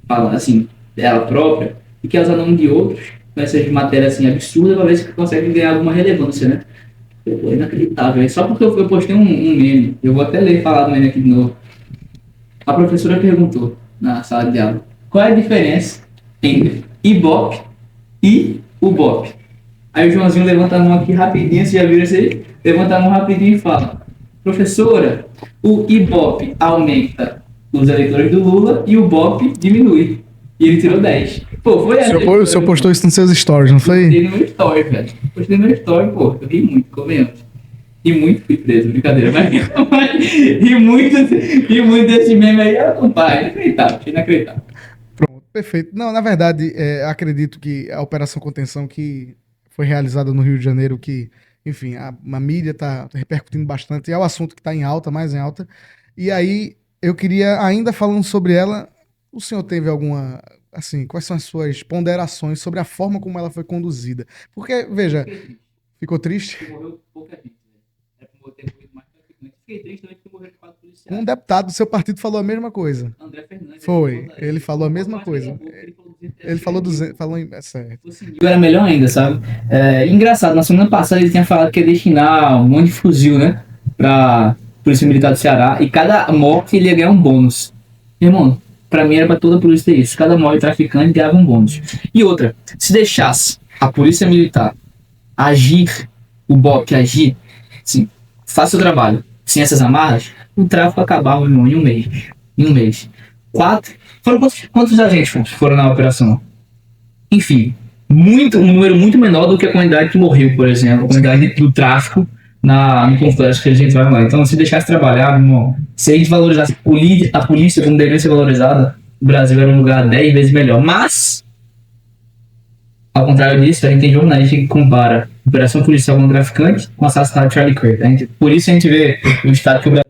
fala assim, dela própria, e quer usar o nome de outros, com essas matérias assim absurdas, pra ver se consegue ganhar alguma relevância, né? É inacreditável. É só porque eu postei um meme, eu vou até ler falar do meme aqui de novo. A professora perguntou na sala de aula, qual é a diferença entre Ibope e Ubope? Aí o Joãozinho levanta a mão aqui rapidinho, você já viu isso aí? Levanta a mão rapidinho e fala, professora, o Ibope aumenta os eleitores do Lula e o Bope diminui. E ele tirou 10. Pô, foi essa. O senhor postou isso nos seus stories, não foi? Postei no meu story, velho. Postei no meu story, pô. Eu ri muito, convenhamos. Ri muito, fui preso, brincadeira. Mas ri muito desse meme aí, compadre. Inacreditável. Pronto, perfeito. Não, na verdade, acredito que a Operação Contenção que foi realizada no Rio de Janeiro, que, enfim, a mídia está repercutindo bastante, é o assunto que está em alta, mais em alta. E aí, eu queria, ainda falando sobre ela, o senhor teve alguma, assim, quais são as suas ponderações sobre a forma como ela foi conduzida? Porque, veja, ficou triste? Morreu pouca gente, né? Era pra ter morrido mais traficante. Fiquei triste também porque morreram 4 policiais. Um deputado do seu partido falou a mesma coisa. André Fernandes. Foi, ele falou a mesma coisa. Ele falou 200, certo. Era melhor ainda, sabe? Engraçado, na semana passada ele tinha falado que ia destinar um monte de fuzil, né? Pra Polícia Militar do Ceará. E cada morte ele ia ganhar um bônus. Irmão, pra mim era pra toda a polícia ter isso. Cada morte traficante ganhava um bônus. E outra, se deixasse a Polícia Militar agir, o BOP agir, assim, faça o trabalho, sem essas amarras, o tráfico acabava, irmão, em um mês. Em um mês. Quantos agentes foram na operação? Enfim, um número muito menor do que a quantidade que morreu, por exemplo, a quantidade do tráfico no complexo que eles entraram lá. Então, se deixasse trabalhar, irmão, se a gente valorizasse a polícia como deveria ser valorizada, o Brasil era um lugar 10 vezes melhor. Mas, ao contrário disso, a gente tem jornalista que compara operação policial com o traficante com o assassinato de Charlie Kirk. Por isso a gente vê o estado que o Brasil...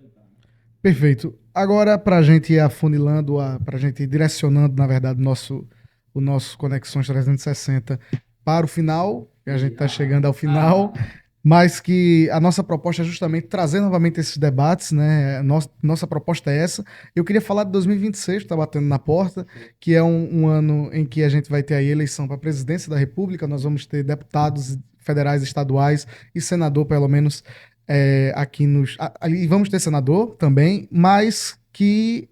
Perfeito. Agora, para a gente ir afunilando, para a gente ir direcionando, na verdade, o nosso Conexões 360 para o final, que a gente está chegando ao final, mas que a nossa proposta é justamente trazer novamente esses debates, né? Nossa proposta é essa. Eu queria falar de 2026, que está batendo na porta, que é um ano em que a gente vai ter a eleição para a presidência da República, nós vamos ter deputados federais, estaduais e senador, pelo menos, aqui ali vamos ter senador também, mas que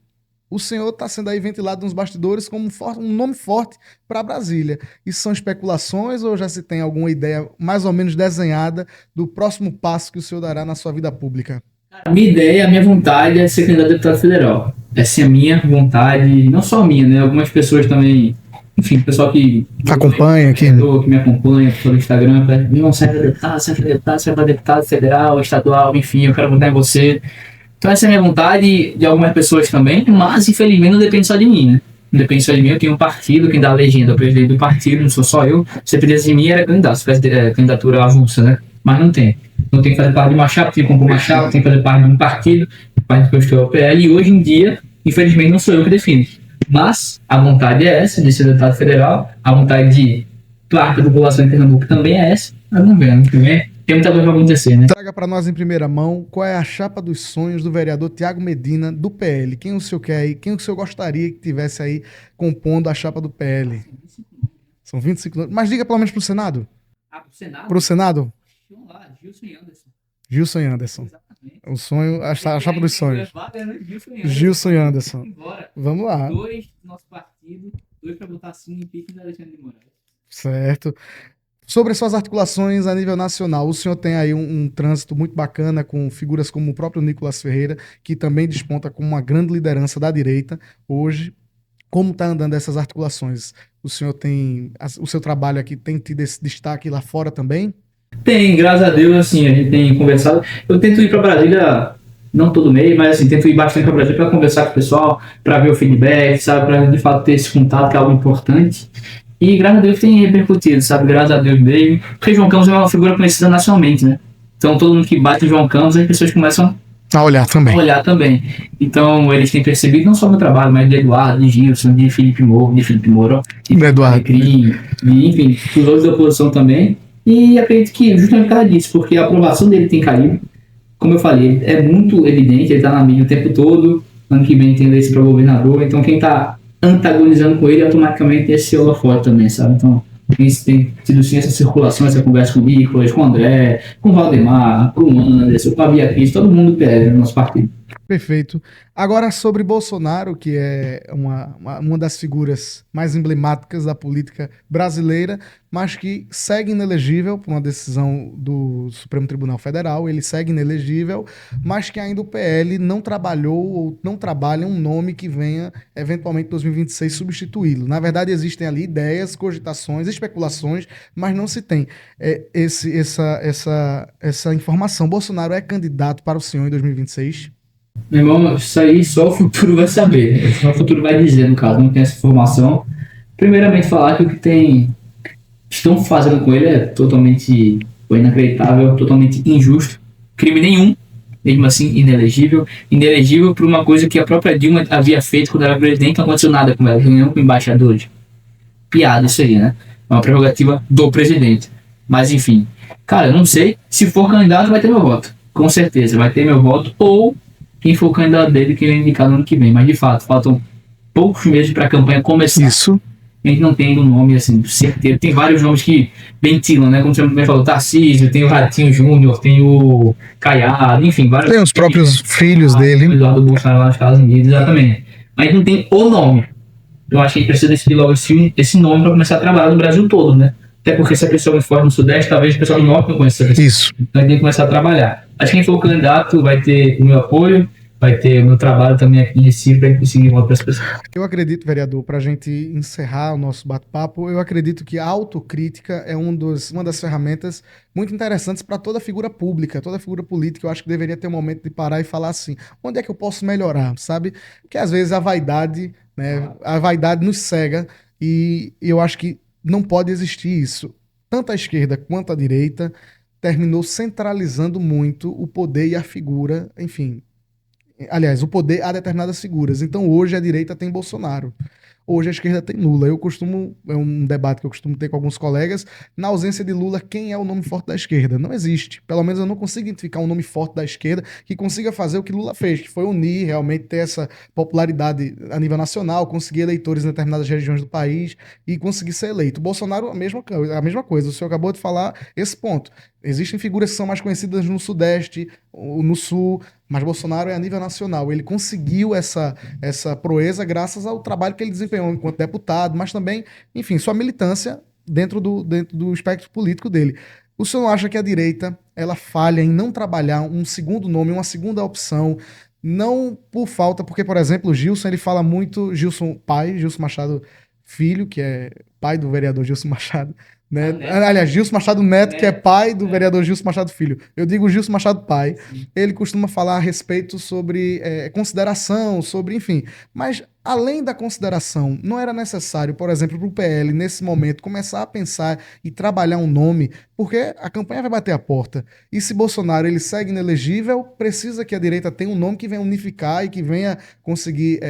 o senhor está sendo aí ventilado nos bastidores como um nome forte para Brasília. Isso são especulações ou já se tem alguma ideia mais ou menos desenhada do próximo passo que o senhor dará na sua vida pública? A minha ideia, a minha vontade é ser candidato a deputado federal. Essa é a minha vontade, não só a minha, né? Algumas pessoas também, enfim, pessoal que acompanha aqui, que me acompanha pelo Instagram, não, sai para deputado federal, estadual, enfim, eu quero votar em você. Então essa é a minha vontade, de algumas pessoas também, mas infelizmente não depende só de mim, né? Não depende só de mim, eu tenho um partido, quem dá a legenda, o presidente do partido, não sou só eu. Se dependesse de mim, era candidato, se tivesse candidatura avulsa, né? Mas não tem. Não tem que fazer parte de uma chapa, tem que compor uma chapa, tem que fazer parte de um partido, parte do que eu estou ao PL, e hoje em dia, infelizmente, não sou eu que defino. Mas a vontade é essa, de ser deputado federal, a vontade de parte da população de Pernambuco também é essa, mas vamos ver, ano que vem tem muita coisa para acontecer, né? Traga para nós em primeira mão qual é a chapa dos sonhos do vereador Tiago Medina, do PL. Quem o senhor quer aí, quem o senhor gostaria que tivesse aí compondo a chapa do PL? São 25 anos. Mas diga pelo menos para o Senado. Pro Senado? Para o Senado? Vamos lá, Gilson e Anderson. Gilson e Anderson. Exatamente. O sonho, a chapa dos sonhos. Gilson e Anderson. Vamos lá. 2 do nosso partido, 2 para botar sim em pique da Alexandre de Moraes. Certo. Sobre suas articulações a nível nacional, o senhor tem aí um trânsito muito bacana com figuras como o próprio Nicolas Ferreira, que também desponta como uma grande liderança da direita hoje. Como está andando essas articulações? O senhor tem... O seu trabalho aqui tem tido esse destaque lá fora também? Tem, graças a Deus, assim, a gente tem conversado. Eu tento ir para Brasília, não todo mês, mas assim, tento ir bastante para Brasília para conversar com o pessoal, para ver o feedback, sabe, para de fato ter esse contato, que é algo importante. E graças a Deus tem repercutido, sabe, graças a Deus mesmo. Porque João Campos é uma figura conhecida nacionalmente, né? Então todo mundo que bate em João Campos, as pessoas começam a olhar também. Então eles têm percebido não só o meu trabalho, mas de Eduardo, de Gilson, de Felipe Moura, de Eduardo, Crim, enfim, os outros da oposição também. E acredito que justamente por causa disso, porque a aprovação dele tem caído. Como eu falei, é muito evidente, ele está na mídia o tempo todo. Ano que vem tem eleição para governador, então quem está antagonizando com ele automaticamente tem esse holofote também, sabe? Então tem tido sim essa circulação, essa conversa com o Nicolas, com o André, com o Valdemar, com o Anderson, com a Beatriz, todo mundo do PL no nosso partido. Perfeito. Agora, sobre Bolsonaro, que é uma das figuras mais emblemáticas da política brasileira, mas que segue inelegível por uma decisão do Supremo Tribunal Federal, ele segue inelegível, mas que ainda o PL não trabalhou ou não trabalha um nome que venha, eventualmente, em 2026, substituí-lo. Na verdade, existem ali ideias, cogitações, especulações, mas não se tem essa informação. Bolsonaro é candidato para o senhor em 2026? Meu irmão, isso aí só o futuro vai saber. Só o futuro vai dizer, no caso, não tem essa informação. Primeiramente, falar que o que estão fazendo com ele é totalmente inacreditável, totalmente injusto. Crime nenhum, mesmo assim, inelegível. Inelegível por uma coisa que a própria Dilma havia feito quando era presidente, não aconteceu nada com ela, reunião com embaixadores. Piada isso aí, né? É uma prerrogativa do presidente. Mas, enfim. Cara, eu não sei. Se for candidato, vai ter meu voto. Com certeza, vai ter meu voto. Ou quem for o candidato dele que ele indicar no ano que vem. Mas, de fato, faltam poucos meses para a campanha começar. Isso. A gente não tem um nome, assim, certeiro. Tem vários nomes que ventilam, né? Como você também falou, Tarcísio, tem o Ratinho Júnior, tem o Caiado, enfim, vários. Tem os próprios filhos dele. O Eduardo Bolsonaro lá nos Estados Unidos, exatamente. Mas a gente não tem o nome. Eu acho que a gente precisa decidir logo esse nome para começar a trabalhar no Brasil todo, né? Até porque se a pessoa for no Sudeste, talvez o pessoal do Norte não conheça essa pessoa. Isso. Então a gente tem que começar a trabalhar. Acho que quem for o candidato vai ter o meu apoio, vai ter o meu trabalho também aqui em Recife para conseguir voto para as pessoas. Eu acredito, vereador, para a gente encerrar o nosso bate-papo, eu acredito que a autocrítica é uma das ferramentas muito interessantes para toda figura pública, toda figura política. Eu acho que deveria ter um momento de parar e falar assim, onde é que eu posso melhorar, sabe? Porque às vezes a vaidade, né, a vaidade nos cega e eu acho que não pode existir isso. Tanto a esquerda quanto a direita terminou centralizando muito o poder e a figura, enfim, aliás, o poder a determinadas figuras. Então hoje a direita tem Bolsonaro. Hoje a esquerda tem Lula. É um debate que eu costumo ter com alguns colegas, na ausência de Lula, quem é o nome forte da esquerda? Não existe. Pelo menos eu não consigo identificar um nome forte da esquerda que consiga fazer o que Lula fez, que foi unir, realmente ter essa popularidade a nível nacional, conseguir eleitores em determinadas regiões do país e conseguir ser eleito. Bolsonaro, a mesma coisa. O senhor acabou de falar esse ponto. Existem figuras que são mais conhecidas no Sudeste, no Sul, mas Bolsonaro é a nível nacional. Ele conseguiu essa proeza graças ao trabalho que ele desempenhou enquanto deputado, mas também, enfim, sua militância dentro do espectro político dele. O senhor não acha que a direita ela falha em não trabalhar um segundo nome, uma segunda opção, não por falta, porque, por exemplo, o Gilson, ele fala muito, Gilson pai, Gilson Machado filho, que é pai do vereador Gilson Machado, né? Aliás, Gilson Machado Neto, que é pai do vereador Gilson Machado Filho. Eu digo Gilson Machado pai. Ele costuma falar a respeito sobre consideração, sobre, enfim. Mas, além da consideração, não era necessário, por exemplo, para o PL, nesse momento, começar a pensar e trabalhar um nome, porque a campanha vai bater a porta. E se Bolsonaro ele segue inelegível, precisa que a direita tenha um nome que venha unificar e que venha conseguir...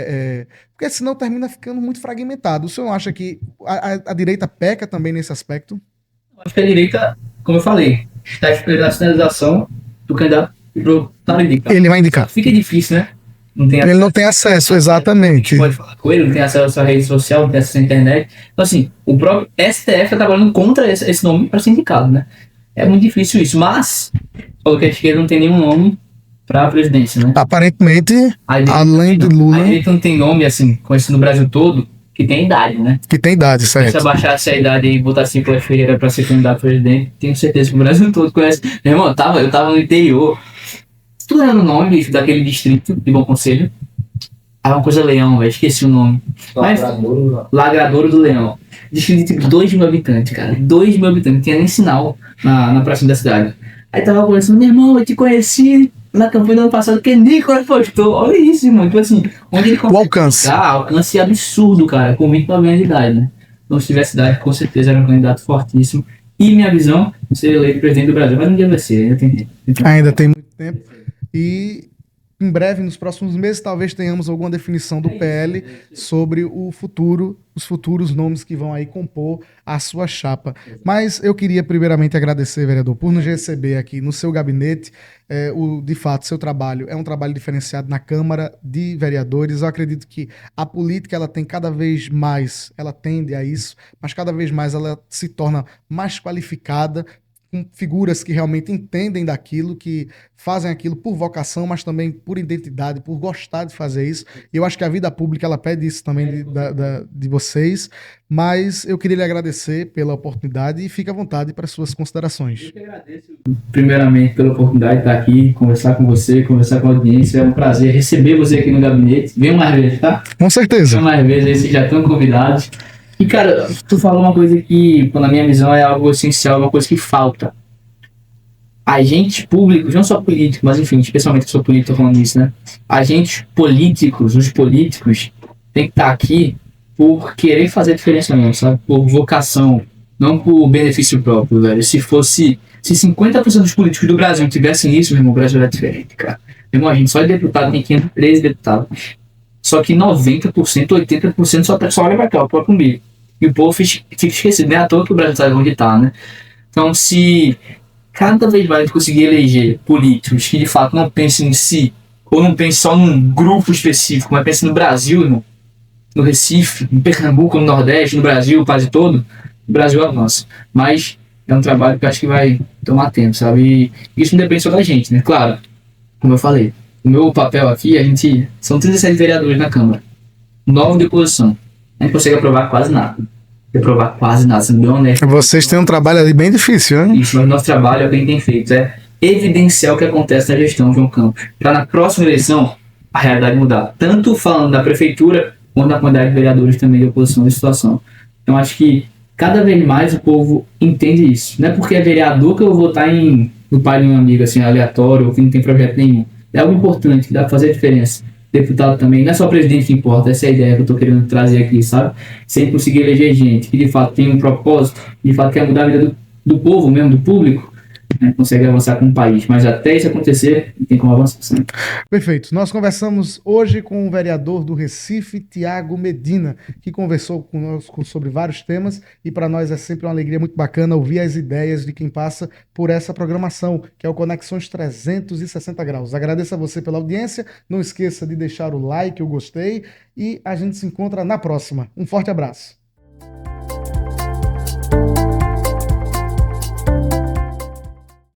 porque senão termina ficando muito fragmentado. O senhor não acha que a direita peca também nesse aspecto? Acho que a direita, como eu falei, está esperando a sinalização do candidato para indicar. Ele vai indicar. Fica difícil, né? Ele não tem acesso, exatamente. Pode falar com ele, não tem acesso à sua rede social, não tem acesso à internet. Então, assim, o próprio STF está trabalhando contra esse nome para ser indicado, né? É muito difícil isso, mas falou que a esquerda não tem nenhum nome para a presidência, né? Aparentemente, além de Lula... A direita não tem nome, assim, conhecido no Brasil todo, que tem idade, né? Que tem idade, certo. Se abaixasse a idade e botasse Cláudio Ferreira para ser candidato a presidente, tenho certeza que o Brasil todo conhece. Meu irmão, eu tava no interior, estudando o nome daquele distrito de Bom Conselho. Ah, uma coisa Leão, velho, esqueci o nome. Lagradouro do Leão. Distrito de tipo 2.000 habitantes, cara. 2.000 habitantes, não tinha nem sinal na praça da cidade. Aí tava conversando, meu irmão, eu te conheci na campanha do ano passado, que Nicolas postou. Olha isso, irmão. Tipo assim, onde ele o alcance. Alcance absurdo, cara, com 29 anos de idade, né? Então, se tivesse idade, com certeza era um candidato fortíssimo. E minha visão, ser eleito presidente do Brasil. Mas um dia vai ser, ainda tem tempo. Ainda tem muito tempo. E em breve, nos próximos meses, talvez tenhamos alguma definição do PL sobre o futuro, os futuros nomes que vão aí compor a sua chapa. Mas eu queria primeiramente agradecer, vereador, por nos receber aqui no seu gabinete. De fato, seu trabalho é um trabalho diferenciado na Câmara de Vereadores. Eu acredito que a política ela tem cada vez mais, ela tende a isso, mas cada vez mais ela se torna mais qualificada, com figuras que realmente entendem daquilo, que fazem aquilo por vocação, mas também por identidade, por gostar de fazer isso. E eu acho que a vida pública, ela pede isso também de vocês. Mas eu queria lhe agradecer pela oportunidade e fique à vontade para suas considerações. Eu que agradeço, primeiramente, pela oportunidade de estar aqui, conversar com você, conversar com a audiência. É um prazer receber você aqui no gabinete. Venham mais vezes, tá? Com certeza. Venham mais vezes, aí vocês já estão convidados. E, cara, tu falou uma coisa que, na minha visão, é algo essencial, uma coisa que falta. Agentes públicos, não só políticos, mas enfim, especialmente eu sou político, tô falando isso, né? Agentes políticos, os políticos, tem que estar aqui por querer fazer diferença mesmo, sabe? Por vocação, não por benefício próprio, velho. Se 50% dos políticos do Brasil tivessem isso, meu irmão, o Brasil era diferente, cara. Meu irmão, a gente só de deputado tem 513 deputados. Só que 90%, 80% só olha pra cá, o próprio meio. E o povo fica esquecido, não é à toa que o Brasil sabe onde tá, né? Então, se cada vez mais a gente conseguir eleger políticos que de fato não pensem em si, ou não pensem só num grupo específico, mas pensem no Brasil, irmão, no Recife, em Pernambuco, no Nordeste, no Brasil, quase todo, o Brasil avança. Mas é um trabalho que eu acho que vai tomar tempo, sabe? E isso não depende só da gente, né? Claro, como eu falei, o meu papel aqui, são 37 vereadores na Câmara, 9 de oposição. A gente consegue aprovar quase nada. Sendo bem honesto. Vocês têm um trabalho ali bem difícil, né? Isso, mas o nosso trabalho é o que a gente tem feito, é evidenciar o que acontece na gestão, João Campos, para na próxima eleição a realidade mudar. Tanto falando da prefeitura, quanto da quantidade de vereadores também de oposição da situação. Então acho que cada vez mais o povo entende isso. Não é porque é vereador que eu vou votar no pai de um amigo assim, aleatório, ou que não tem projeto nenhum. É algo importante, que dá pra fazer a diferença. Deputado também, não é só presidente que importa, essa é a ideia que eu estou querendo trazer aqui, sabe? Sem conseguir eleger gente que de fato tem um propósito, de fato quer mudar a vida do povo mesmo, do público, né? Consegue avançar com o país. Mas até isso acontecer, tem como avançar sempre. Perfeito. Nós conversamos hoje com o vereador do Recife, Tiago Medina, que conversou conosco sobre vários temas e para nós é sempre uma alegria muito bacana ouvir as ideias de quem passa por essa programação, que é o Conexões 360 Graus. Agradeço a você pela audiência, não esqueça de deixar o like, o gostei e a gente se encontra na próxima. Um forte abraço.